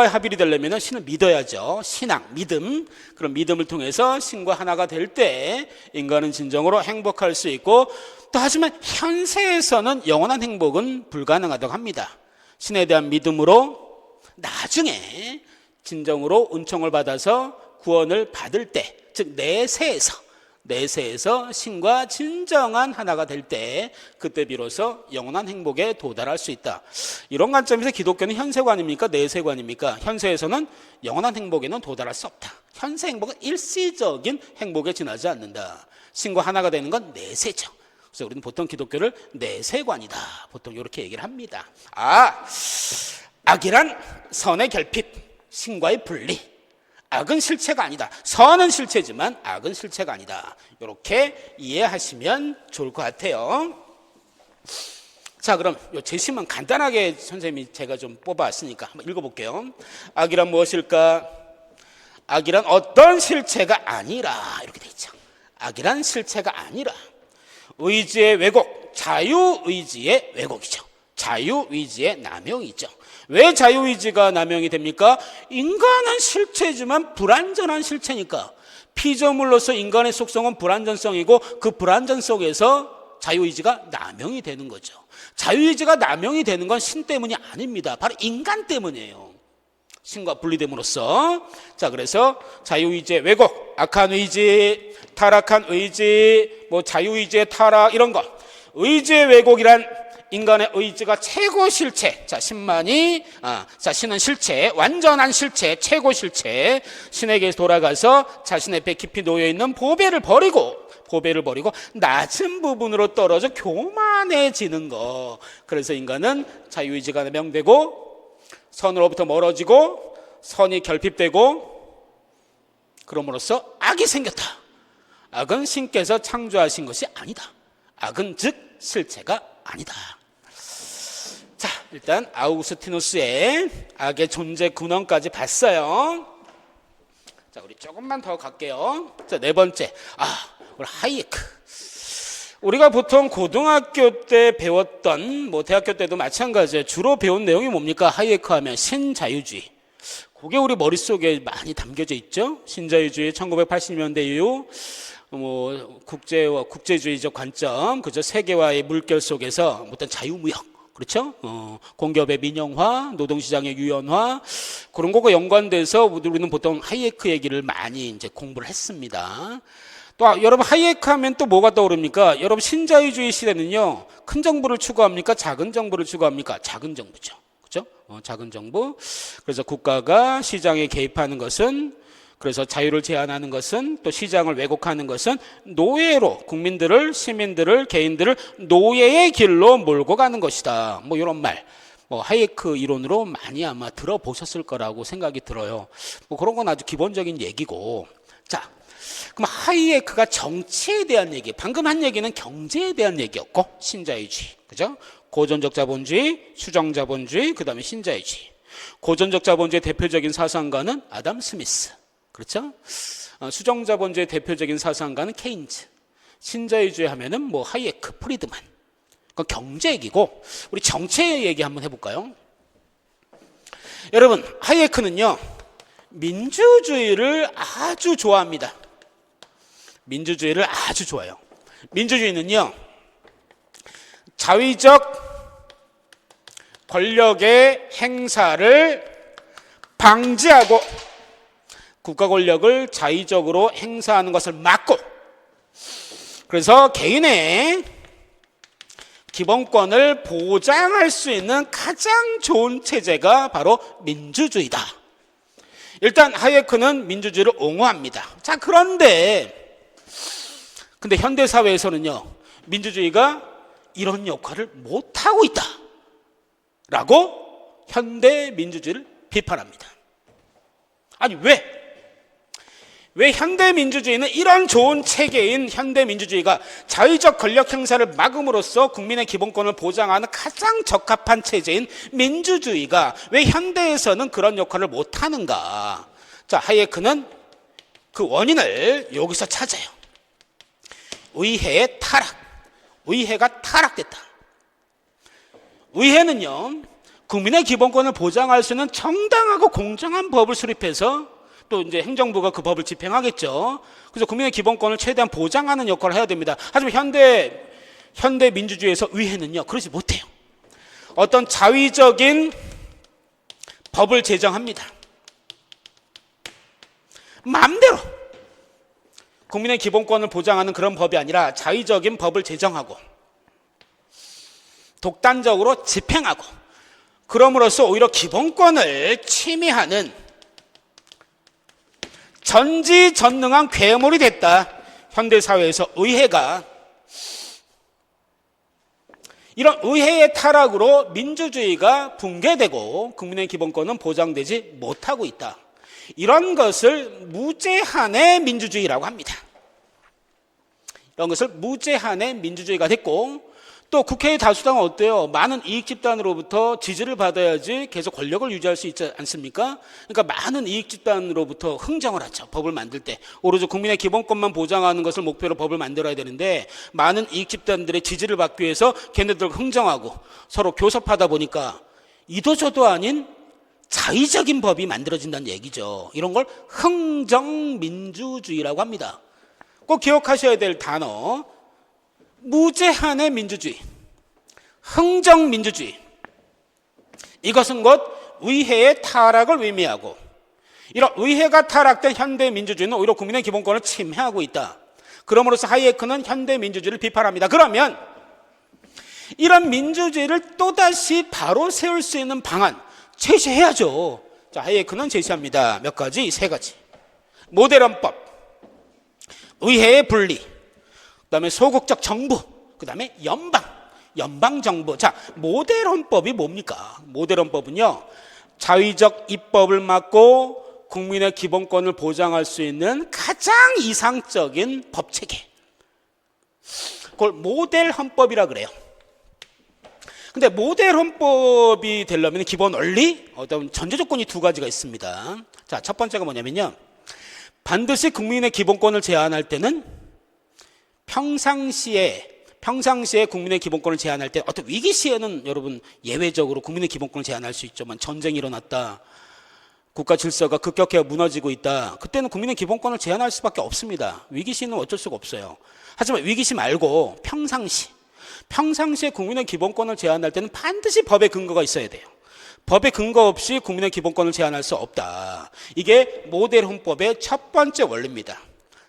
합일이 되려면 신을 믿어야죠. 신앙, 믿음. 그런 믿음을 통해서 신과 하나가 될 때 인간은 진정으로 행복할 수 있고, 또 하지만 현세에서는 영원한 행복은 불가능하다고 합니다. 신에 대한 믿음으로 나중에 진정으로 은총을 받아서 구원을 받을 때, 즉 내세에서 신과 진정한 하나가 될 때, 그때 비로소 영원한 행복에 도달할 수 있다. 이런 관점에서 기독교는 현세관입니까? 내세관입니까? 현세에서는 영원한 행복에는 도달할 수 없다. 현세 행복은 일시적인 행복에 지나지 않는다. 신과 하나가 되는 건 내세죠. 그래서 우리는 보통 기독교를 내세관이다, 보통 이렇게 얘기를 합니다. 악이란 선의 결핍, 신과의 분리. 악은 실체가 아니다. 선은 실체지만 악은 실체가 아니다. 이렇게 이해하시면 좋을 것 같아요. 자, 그럼 이 제시만 간단하게 선생님이 제가 좀 뽑아왔으니까 한번 읽어볼게요. 악이란 무엇일까? 악이란 어떤 실체가 아니라, 이렇게 돼 있죠. 악이란 실체가 아니라 의지의 왜곡, 자유의지의 왜곡이죠. 자유의지의 남용이죠. 왜 자유의지가 남용이 됩니까? 인간은 실체지만 불완전한 실체니까. 피조물로서 인간의 속성은 불완전성이고 그 불완전 속에서 자유의지가 남용이 되는 거죠. 자유의지가 남용이 되는 건 신 때문이 아닙니다. 바로 인간 때문이에요. 신과 분리됨으로써. 자, 그래서 자유의지의 왜곡, 악한 의지, 타락한 의지, 자유의지의 타락, 이런 것. 의지의 왜곡이란 인간의 의지가 최고 실체. 자, 신만이, 신은 실체, 완전한 실체, 최고 실체. 신에게 돌아가서 자신의 배 깊이 놓여있는 보배를 버리고 낮은 부분으로 떨어져 교만해지는 거. 그래서 인간은 자유의지가 명되고 선으로부터 멀어지고 선이 결핍되고 그럼으로써 악이 생겼다. 악은 신께서 창조하신 것이 아니다. 악은 즉 실체가 아니다. 자, 일단 아우구스티누스의 악의 존재 근원까지 봤어요. 자, 우리 조금만 더 갈게요. 자, 네 번째. 우리 하이에크. 우리가 보통 고등학교 때 배웠던, 대학교 때도 마찬가지예요. 주로 배운 내용이 뭡니까? 하이에크 하면 신자유주의. 그게 우리 머릿속에 많이 담겨져 있죠. 신자유주의 1980년대 이후 국제주의적 관점, 그죠? 세계화의 물결 속에서 어떤 자유무역, 그렇죠? 공기업의 민영화, 노동시장의 유연화, 그런 거가 연관돼서 우리는 보통 하이에크 얘기를 많이 이제 공부를 했습니다. 또 여러분 하이에크 하면 또 뭐가 떠오릅니까? 여러분 신자유주의 시대는요, 큰 정부를 추구합니까? 작은 정부를 추구합니까? 작은 정부죠. 그렇죠? 작은 정부. 그래서 국가가 시장에 개입하는 것은, 그래서 자유를 제한하는 것은, 또 시장을 왜곡하는 것은 노예로 국민들을, 시민들을, 개인들을 노예의 길로 몰고 가는 것이다. 이런 말. 하이에크 이론으로 많이 아마 들어보셨을 거라고 생각이 들어요. 그런 건 아주 기본적인 얘기고. 자, 그럼 하이에크가 정치에 대한 얘기, 방금 한 얘기는 경제에 대한 얘기였고, 신자유주의, 그죠? 고전적 자본주의, 수정 자본주의, 그 다음에 신자유주의. 고전적 자본주의 대표적인 사상가는 아담 스미스, 그렇죠? 수정 자본주의 대표적인 사상가는 케인즈. 신자유주의 하면은 하이에크, 프리드만. 그건 경제 얘기고, 우리 정치 얘기 한번 해볼까요? 여러분, 하이에크는요, 민주주의를 아주 좋아합니다. 민주주의를 아주 좋아해요. 민주주의는요, 자위적 권력의 행사를 방지하고 국가 권력을 자의적으로 행사하는 것을 막고, 그래서 개인의 기본권을 보장할 수 있는 가장 좋은 체제가 바로 민주주의다. 일단 하이에크는 민주주의를 옹호합니다. 자, 그런데 현대 사회에서는요, 민주주의가 이런 역할을 못하고 있다 라고 현대 민주주의를 비판합니다. 아니, 왜 현대 민주주의는 이런 좋은 체계인 현대 민주주의가 자의적 권력 행사를 막음으로써 국민의 기본권을 보장하는 가장 적합한 체제인 민주주의가 왜 현대에서는 그런 역할을 못하는가? 자, 하이에크는 그 원인을 여기서 찾아요. 의회의 타락. 의회가 타락됐다. 의회는요, 국민의 기본권을 보장할 수 있는 정당하고 공정한 법을 수립해서 또 이제 행정부가 그 법을 집행하겠죠. 그래서 국민의 기본권을 최대한 보장하는 역할을 해야 됩니다. 하지만 현대 민주주의에서 의회는요, 그러지 못해요. 어떤 자위적인 법을 제정합니다. 마음대로 국민의 기본권을 보장하는 그런 법이 아니라 자위적인 법을 제정하고 독단적으로 집행하고, 그럼으로써 오히려 기본권을 침해하는 전지전능한 괴물이 됐다. 현대사회에서 의회가. 이런 의회의 타락으로 민주주의가 붕괴되고 국민의 기본권은 보장되지 못하고 있다. 이런 것을 무제한의 민주주의라고 합니다. 이런 것을 무제한의 민주주의가 됐고, 또 국회의 다수당은 어때요? 많은 이익 집단으로부터 지지를 받아야지 계속 권력을 유지할 수 있지 않습니까? 그러니까 많은 이익 집단으로부터 흥정을 하죠. 법을 만들 때. 오로지 국민의 기본권만 보장하는 것을 목표로 법을 만들어야 되는데, 많은 이익 집단들의 지지를 받기 위해서 걔네들 흥정하고 서로 교섭하다 보니까 이도저도 아닌 자의적인 법이 만들어진다는 얘기죠. 이런 걸 흥정민주주의라고 합니다. 꼭 기억하셔야 될 단어, 무제한의 민주주의, 흥정민주주의. 이것은 곧 의회의 타락을 의미하고, 이런 의회가 타락된 현대 민주주의는 오히려 국민의 기본권을 침해하고 있다. 그러므로서 하이에크는 현대 민주주의를 비판합니다. 그러면 이런 민주주의를 또다시 바로 세울 수 있는 방안 제시해야죠. 자, 하이에크는 제시합니다. 몇 가지? 세 가지. 모델헌법, 의회의 분리, 그 다음에 소극적 정부, 그 다음에 연방정부. 자, 모델헌법이 뭡니까? 모델헌법은요, 자위적 입법을 막고 국민의 기본권을 보장할 수 있는 가장 이상적인 법체계. 그걸 모델헌법이라 그래요. 근데 모델헌법이 되려면 기본 원리, 어떤 전제 조건이 두 가지가 있습니다. 자, 첫 번째가 뭐냐면요, 반드시 국민의 기본권을 제한할 때는 평상시에 국민의 기본권을 제한할 때, 어떤 위기 시에는 여러분 예외적으로 국민의 기본권을 제한할 수 있죠. 전쟁이 일어났다, 국가 질서가 급격히 무너지고 있다, 그때는 국민의 기본권을 제한할 수밖에 없습니다. 위기 시는 어쩔 수가 없어요. 하지만 위기 시 말고 평상시에 국민의 기본권을 제한할 때는 반드시 법의 근거가 있어야 돼요. 법의 근거 없이 국민의 기본권을 제한할 수 없다. 이게 모델 헌법의 첫 번째 원리입니다.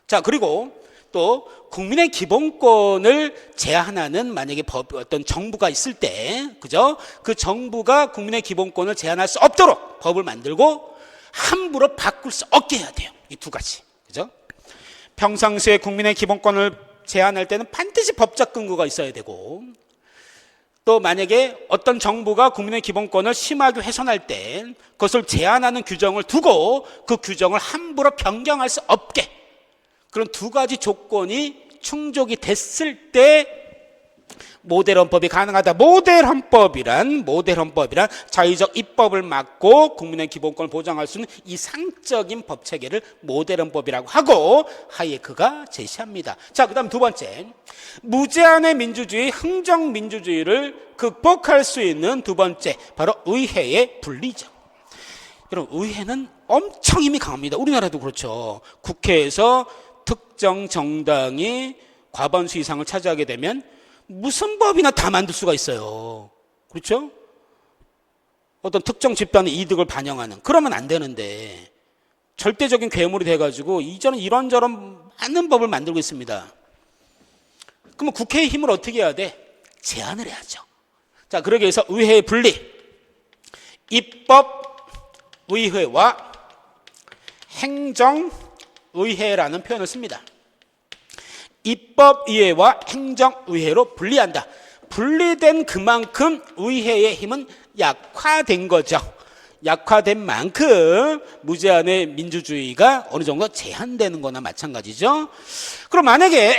자, 그리고 또 국민의 기본권을 제한하는 만약에 어떤 정부가 있을 때, 그죠? 그 정부가 국민의 기본권을 제한할 수 없도록 법을 만들고 함부로 바꿀 수 없게 해야 돼요. 이 두 가지, 그죠? 평상시에 국민의 기본권을 제한할 때는 반드시 법적 근거가 있어야 되고, 또 만약에 어떤 정부가 국민의 기본권을 심하게 훼손할 때 그것을 제한하는 규정을 두고 그 규정을 함부로 변경할 수 없게, 그런 두 가지 조건이 충족이 됐을 때 모델헌법이 가능하다. 모델헌법이란 자위적 입법을 막고 국민의 기본권을 보장할 수 있는 이상적인 법체계를 모델헌법이라고 하고 하이에크가 제시합니다. 자, 그 다음 두 번째, 무제한의 민주주의, 흥정민주주의를 극복할 수 있는 두 번째, 바로 의회의 분리죠. 여러분, 의회는 엄청 힘이 강합니다. 우리나라도 그렇죠. 국회에서 특정 정당이 과반수 이상을 차지하게 되면 무슨 법이나 다 만들 수가 있어요. 그렇죠? 어떤 특정 집단의 이득을 반영하는, 그러면 안 되는데 절대적인 괴물이 돼가지고 이전은 이런저런 많은 법을 만들고 있습니다. 그러면 국회의 힘을 어떻게 해야 돼? 제한을 해야죠. 자, 그러기 위해서 의회의 분리, 입법의회와 행정의회라는 표현을 씁니다. 입법의회와 행정의회로 분리한다. 분리된 그만큼 의회의 힘은 약화된 거죠. 약화된 만큼 무제한의 민주주의가 어느 정도 제한되는 거나 마찬가지죠. 그럼 만약에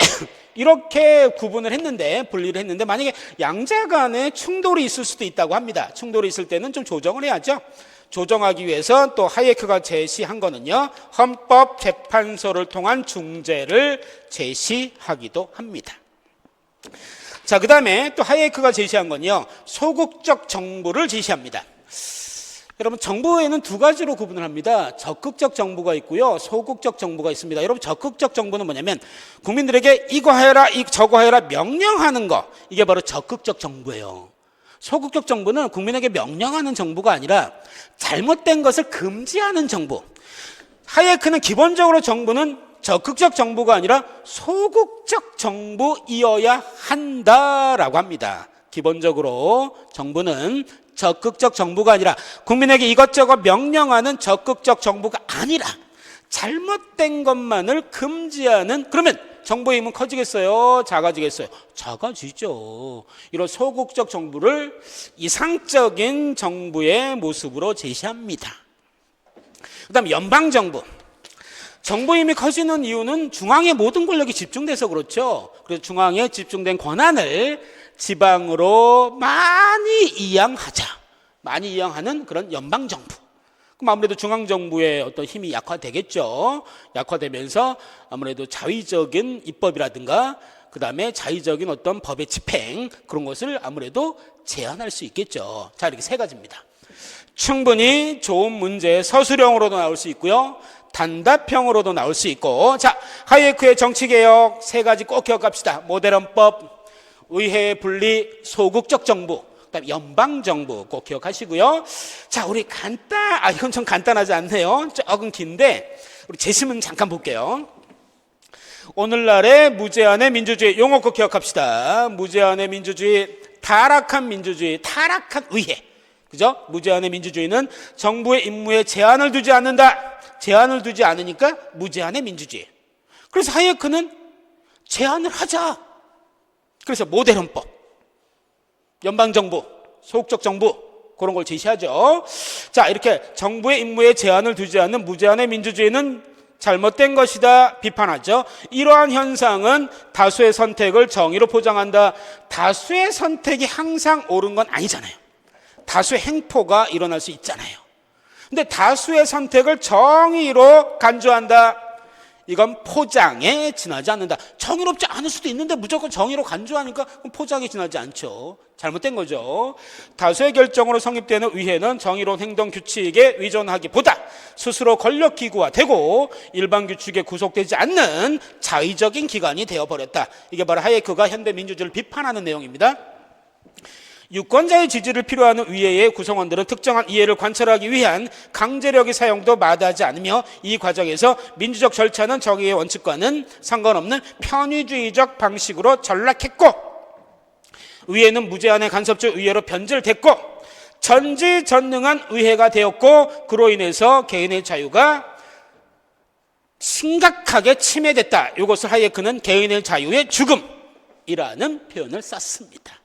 이렇게 구분을 했는데, 분리를 했는데, 만약에 양자 간에 충돌이 있을 수도 있다고 합니다. 충돌이 있을 때는 좀 조정을 해야죠. 조정하기 위해서 또 하이에크가 제시한 거는요, 헌법재판소를 통한 중재를 제시하기도 합니다. 자, 그 다음에 또 하이에크가 제시한 건요, 소극적 정부를 제시합니다. 여러분, 정부에는 두 가지로 구분을 합니다. 적극적 정부가 있고요, 소극적 정부가 있습니다. 여러분, 적극적 정부는 뭐냐면 국민들에게 이거 해라, 저거 해라 명령하는 거, 이게 바로 적극적 정부예요. 소극적 정부는 국민에게 명령하는 정부가 아니라 잘못된 것을 금지하는 정부. 하이에크는 기본적으로 정부는 적극적 정부가 아니라 소극적 정부이어야 한다라고 합니다. 기본적으로 정부는 적극적 정부가 아니라 국민에게 이것저것 명령하는 적극적 정부가 아니라 잘못된 것만을 금지하는, 그러면 정부의 힘은 커지겠어요? 작아지겠어요? 작아지죠. 이런 소극적 정부를 이상적인 정부의 모습으로 제시합니다. 그 다음 연방정부. 정부의 힘이 커지는 이유는 중앙에 모든 권력이 집중돼서 그렇죠. 그래서 중앙에 집중된 권한을 지방으로 많이 이양하는 그런 연방정부. 그럼 아무래도 중앙정부의 어떤 힘이 약화되겠죠. 약화되면서 아무래도 자위적인 입법이라든가 그 다음에 자위적인 어떤 법의 집행, 그런 것을 아무래도 제한할 수 있겠죠. 자, 이렇게 세 가지입니다. 충분히 좋은 문제, 서술형으로도 나올 수 있고요, 단답형으로도 나올 수 있고. 자, 하이에크의 정치개혁 세 가지 꼭 기억합시다. 모델헌법, 의회 분리, 소극적 정부, 그다음 연방정부 꼭 기억하시고요. 자, 우리 이건 좀 간단하지 않네요. 조금 긴데 우리 제시문 잠깐 볼게요. 오늘날의 무제한의 민주주의 용어 꼭 기억합시다. 무제한의 민주주의, 타락한 민주주의, 타락한 의회. 그죠? 무제한의 민주주의는 정부의 임무에 제한을 두지 않는다. 제한을 두지 않으니까 무제한의 민주주의. 그래서 하이에크는 제한을 하자. 그래서 모델헌법, 연방정부, 소극적 정부, 그런 걸 제시하죠. 자, 이렇게 정부의 임무에 제한을 두지 않는 무제한의 민주주의는 잘못된 것이다 비판하죠. 이러한 현상은 다수의 선택을 정의로 포장한다. 다수의 선택이 항상 옳은 건 아니잖아요. 다수의 행포가 일어날 수 있잖아요. 근데 다수의 선택을 정의로 간주한다. 이건 포장에 지나지 않는다. 정의롭지 않을 수도 있는데 무조건 정의로 간주하니까 포장에 지나지 않죠. 잘못된 거죠. 다수의 결정으로 성립되는 의회는 정의로운 행동 규칙에 의존하기보다 스스로 권력 기구화되고 일반 규칙에 구속되지 않는 자의적인 기관이 되어버렸다. 이게 바로 하이에크가 현대 민주주의를 비판하는 내용입니다. 유권자의 지지를 필요하는 의회의 구성원들은 특정한 이해를 관철하기 위한 강제력의 사용도 마다하지 않으며 이 과정에서 민주적 절차는 정의의 원칙과는 상관없는 편의주의적 방식으로 전락했고 의회는 무제한의 간섭적 의회로 변질됐고 전지전능한 의회가 되었고 그로 인해서 개인의 자유가 심각하게 침해됐다. 이것을 하이에크는 개인의 자유의 죽음이라는 표현을 썼습니다.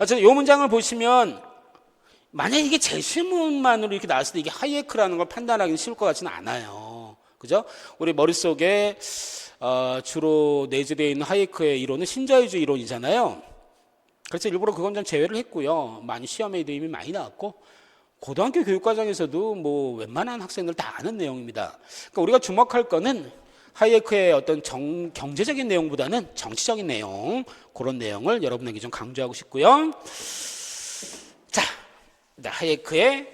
어쨌든 이 문장을 보시면 만약에 이게 제시문만으로 이렇게 나왔을 때 이게 하이에크라는 걸 판단하기는 쉬울 것 같지는 않아요. 그죠? 우리 머릿속에 주로 내재되어 있는 하이에크의 이론은 신자유주의 이론이잖아요. 그래서 일부러 그건 좀 제외를 했고요. 많이 시험에도 이미 많이 나왔고 고등학교 교육과정에서도 뭐 웬만한 학생들 다 아는 내용입니다. 그러니까 우리가 주목할 거는 하이에크의 어떤 경제적인 내용보다는 정치적인 내용, 그런 내용을 여러분에게 좀 강조하고 싶고요. 자, 하이에크의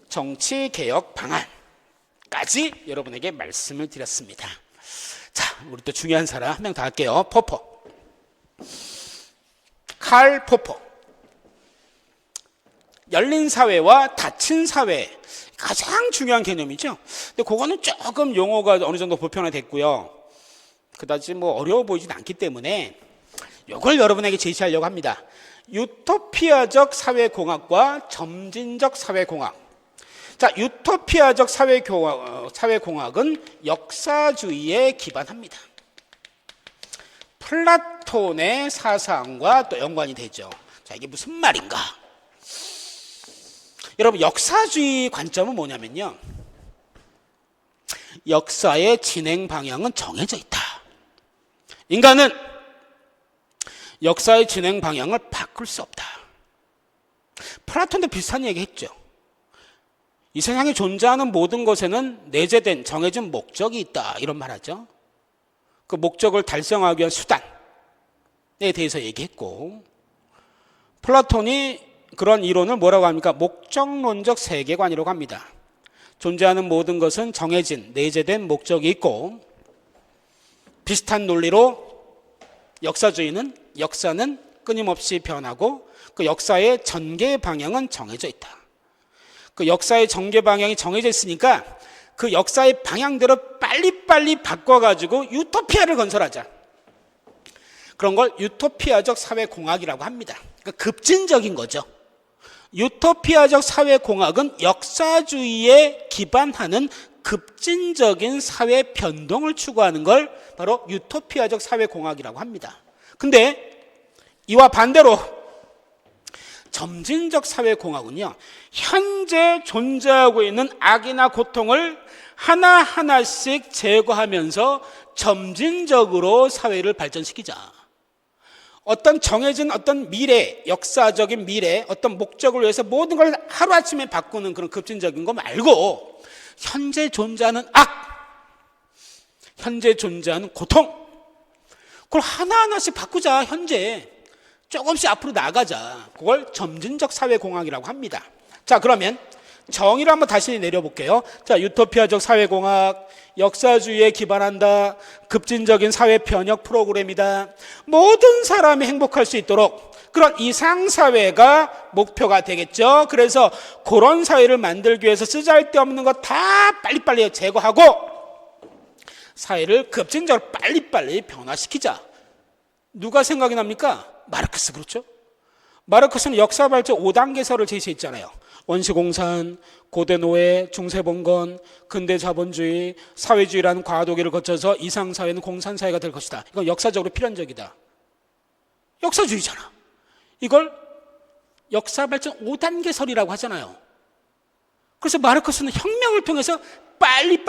정치개혁 방안까지 여러분에게 말씀을 드렸습니다. 자, 우리 또 중요한 사람 한 명 더 할게요. 포퍼. 칼 포퍼. 열린 사회와 닫힌 사회. 가장 중요한 개념이죠. 근데 그거는 조금 용어가 어느 정도 보편화됐고요. 그다지 뭐 어려워 보이진 않기 때문에 이걸 여러분에게 제시하려고 합니다. 유토피아적 사회공학과 점진적 사회공학. 자, 유토피아적 사회공학은 역사주의에 기반합니다. 플라톤의 사상과 또 연관이 되죠. 자, 이게 무슨 말인가? 여러분, 역사주의 관점은 뭐냐면요. 역사의 진행 방향은 정해져 있다. 인간은 역사의 진행 방향을 바꿀 수 없다. 플라톤도 비슷한 얘기 했죠. 이 세상에 존재하는 모든 것에는 내재된 정해진 목적이 있다. 이런 말 하죠. 그 목적을 달성하기 위한 수단에 대해서 얘기했고, 플라톤이 그런 이론을 뭐라고 합니까? 목적론적 세계관이라고 합니다. 존재하는 모든 것은 정해진 내재된 목적이 있고 비슷한 논리로 역사는 끊임없이 변하고 그 역사의 전개 방향은 정해져 있다. 그 역사의 전개 방향이 정해져 있으니까 그 역사의 방향대로 빨리빨리 바꿔가지고 유토피아를 건설하자. 그런 걸 유토피아적 사회공학이라고 합니다. 그러니까 급진적인 거죠. 유토피아적 사회공학은 역사주의에 기반하는 급진적인 사회 변동을 추구하는 걸 바로 유토피아적 사회공학이라고 합니다. 근데 이와 반대로 점진적 사회공학은요, 현재 존재하고 있는 악이나 고통을 하나하나씩 제거하면서 점진적으로 사회를 발전시키자. 어떤 정해진 어떤 미래, 역사적인 미래, 어떤 목적을 위해서 모든 걸 하루아침에 바꾸는 그런 급진적인 거 말고 현재 존재하는 악, 현재 존재하는 고통, 그걸 하나하나씩 바꾸자. 현재 조금씩 앞으로 나가자. 그걸 점진적 사회공학이라고 합니다. 자, 그러면 정의를 한번 다시 내려볼게요. 자, 유토피아적 사회공학, 역사주의에 기반한다. 급진적인 사회 변혁 프로그램이다. 모든 사람이 행복할 수 있도록 그런 이상사회가 목표가 되겠죠. 그래서 그런 사회를 만들기 위해서 쓰잘데없는 거 다 빨리빨리 제거하고 사회를 급진적으로 빨리빨리 변화시키자. 누가 생각이 납니까? 마르크스. 그렇죠? 마르크스는 역사 발전 5단계설을 제시했잖아요. 원시공산, 고대노예, 중세봉건, 근대자본주의, 사회주의라는 과도기를 거쳐서 이상사회는 공산사회가 될 것이다. 이건 역사적으로 필연적이다. 역사주의잖아. 이걸 역사 발전 5단계설이라고 하잖아요. 그래서 마르크스는 혁명을 통해서 빨리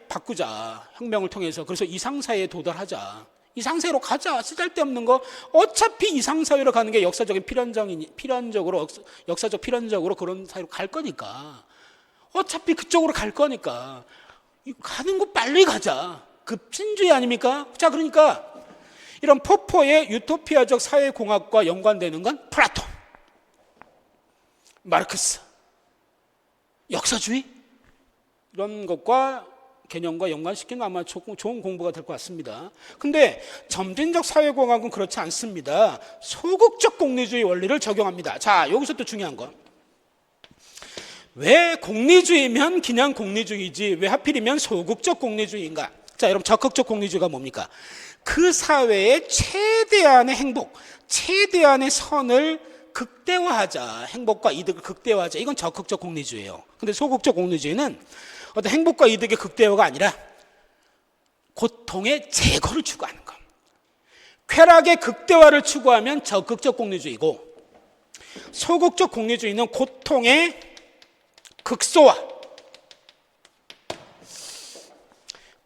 바꾸자. 혁명을 통해서. 그래서 이상사회에 도달하자. 이상사회로 가자. 쓰잘데없는 거. 어차피 이상사회로 가는 게 역사적 필연적으로 그런 사회로 갈 거니까. 어차피 그쪽으로 갈 거니까. 가는 거 빨리 가자. 급진주의 아닙니까? 자, 그러니까 이런 포포의 유토피아적 사회공학과 연관되는 건 플라톤, 마르크스, 역사주의 이런 것과 개념과 연관시키는 아마 좋은 공부가 될 것 같습니다. 근데 점진적 사회공학은 그렇지 않습니다. 소극적 공리주의 원리를 적용합니다. 자, 여기서 또 중요한 건 왜 공리주의면 그냥 공리주의지 왜 하필이면 소극적 공리주의인가? 자, 여러분 적극적 공리주의가 뭡니까? 그 사회의 최대한의 행복, 최대한의 선을 극대화하자. 행복과 이득을 극대화하자. 이건 적극적 공리주의예요. 근데 소극적 공리주의는 어떤 행복과 이득의 극대화가 아니라 고통의 제거를 추구하는 것. 쾌락의 극대화를 추구하면 적극적 공리주의고, 소극적 공리주의는 고통의 극소화,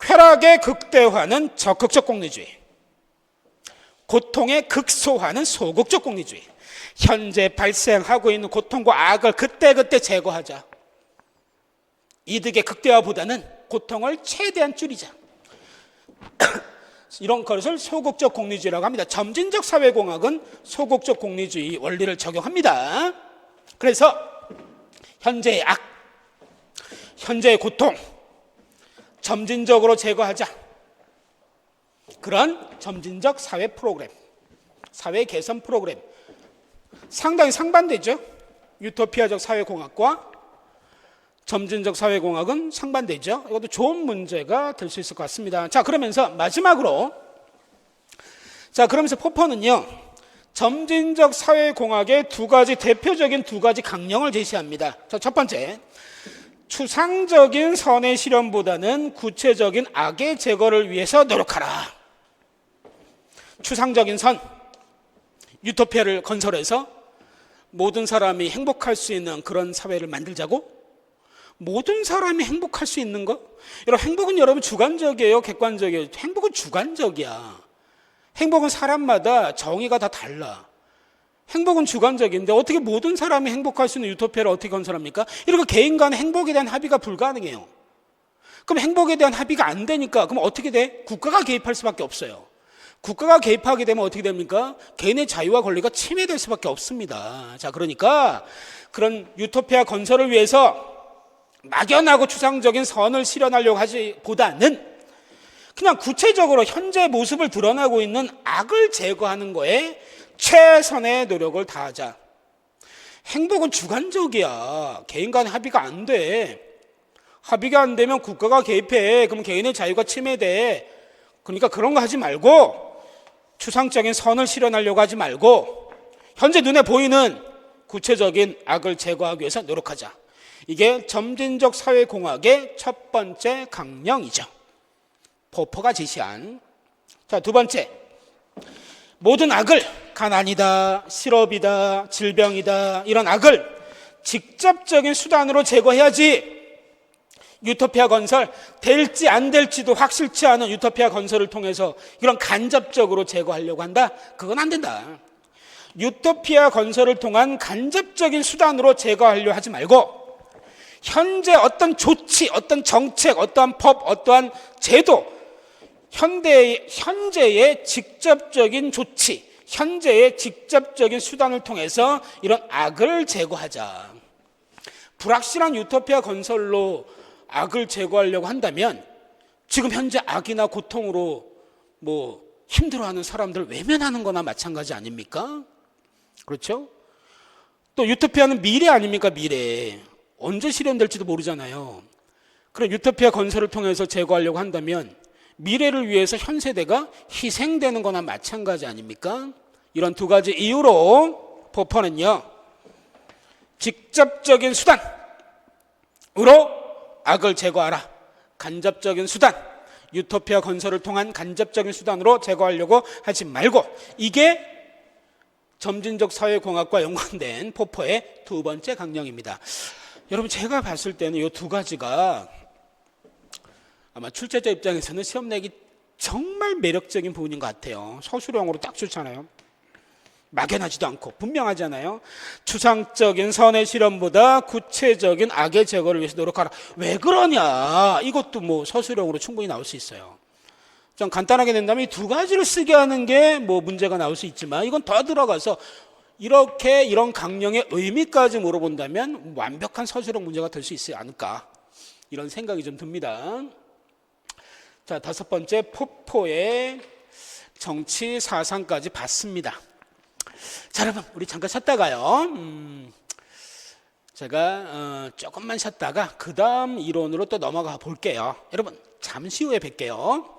쾌락의 극대화는 적극적 공리주의, 고통의 극소화는 소극적 공리주의. 현재 발생하고 있는 고통과 악을 그때그때 제거하자. 이득의 극대화보다는 고통을 최대한 줄이자. 이런 것을 소극적 공리주의라고 합니다. 점진적 사회공학은 소극적 공리주의 원리를 적용합니다. 그래서 현재의 악, 현재의 고통 점진적으로 제거하자. 그런 점진적 사회 프로그램, 사회 개선 프로그램 상당히 상반되죠. 유토피아적 사회공학과 점진적 사회공학은 상반되죠. 이것도 좋은 문제가 될 수 있을 것 같습니다. 자, 그러면서 마지막으로, 그러면서 포퍼는요, 점진적 사회공학의 대표적인 두 가지 강령을 제시합니다. 자, 첫 번째, 추상적인 선의 실현보다는 구체적인 악의 제거를 위해서 노력하라. 추상적인 선, 유토피아를 건설해서 모든 사람이 행복할 수 있는 그런 사회를 만들자고. 모든 사람이 행복할 수 있는 거? 여러분, 행복은 여러분 주관적이에요, 객관적이에요? 행복은 주관적이야. 행복은 사람마다 정의가 다 달라. 행복은 주관적인데 어떻게 모든 사람이 행복할 수 있는 유토피아를 어떻게 건설합니까? 이렇게 개인 간의 행복에 대한 합의가 불가능해요. 그럼 행복에 대한 합의가 안 되니까 그럼 어떻게 돼? 국가가 개입할 수밖에 없어요. 국가가 개입하게 되면 어떻게 됩니까? 개인의 자유와 권리가 침해될 수밖에 없습니다. 자, 그러니까 그런 유토피아 건설을 위해서 막연하고 추상적인 선을 실현하려고 하기보다는 그냥 구체적으로 현재 모습을 드러나고 있는 악을 제거하는 거에 최선의 노력을 다하자. 행복은 주관적이야. 개인 간의 합의가 안 돼. 합의가 안 되면 국가가 개입해. 그럼 개인의 자유가 침해돼. 그러니까 그런 거 하지 말고 추상적인 선을 실현하려고 하지 말고 현재 눈에 보이는 구체적인 악을 제거하기 위해서 노력하자. 이게 점진적 사회공학의 첫 번째 강령이죠. 포퍼가 제시한. 자, 두 번째, 모든 악을, 가난이다, 실업이다, 질병이다, 이런 악을 직접적인 수단으로 제거해야지. 유토피아 건설, 될지 안 될지도 확실치 않은 유토피아 건설을 통해서 이런 간접적으로 제거하려고 한다? 그건 안 된다. 유토피아 건설을 통한 간접적인 수단으로 제거하려고 하지 말고 현재 어떤 조치, 어떤 정책, 어떠한 법, 어떠한 제도, 현재의 직접적인 조치, 현재의 직접적인 수단을 통해서 이런 악을 제거하자. 불확실한 유토피아 건설로 악을 제거하려고 한다면 지금 현재 악이나 고통으로 힘들어하는 사람들 외면하는 거나 마찬가지 아닙니까? 그렇죠? 또 유토피아는 미래 아닙니까? 미래. 언제 실현될지도 모르잖아요. 그럼 유토피아 건설을 통해서 제거하려고 한다면 미래를 위해서 현 세대가 희생되는 거나 마찬가지 아닙니까? 이런 두 가지 이유로 포퍼는요, 직접적인 수단으로 악을 제거하라. 간접적인 수단, 유토피아 건설을 통한 간접적인 수단으로 제거하려고 하지 말고, 이게 점진적 사회공학과 연관된 포퍼의 두 번째 강령입니다. 여러분, 제가 봤을 때는 이 두 가지가 아마 출제자 입장에서는 시험 내기 정말 매력적인 부분인 것 같아요. 서술형으로 딱 좋잖아요. 막연하지도 않고 분명하잖아요. 추상적인 선의 실험보다 구체적인 악의 제거를 위해서 노력하라. 왜 그러냐? 이것도 뭐 서술형으로 충분히 나올 수 있어요. 좀 간단하게 낸다면 이 두 가지를 쓰게 하는 게 뭐 문제가 나올 수 있지만, 이건 더 들어가서 이렇게 이런 강령의 의미까지 물어본다면 완벽한 서술형 문제가 될 수 있지 않을까, 이런 생각이 좀 듭니다. 자, 다섯 번째, 포포의 정치 사상까지 봤습니다. 자, 여러분, 우리 잠깐 쉬었다가요, 제가 조금만 쉬었다가 그 다음 이론으로 또 넘어가 볼게요. 여러분, 잠시 후에 뵐게요.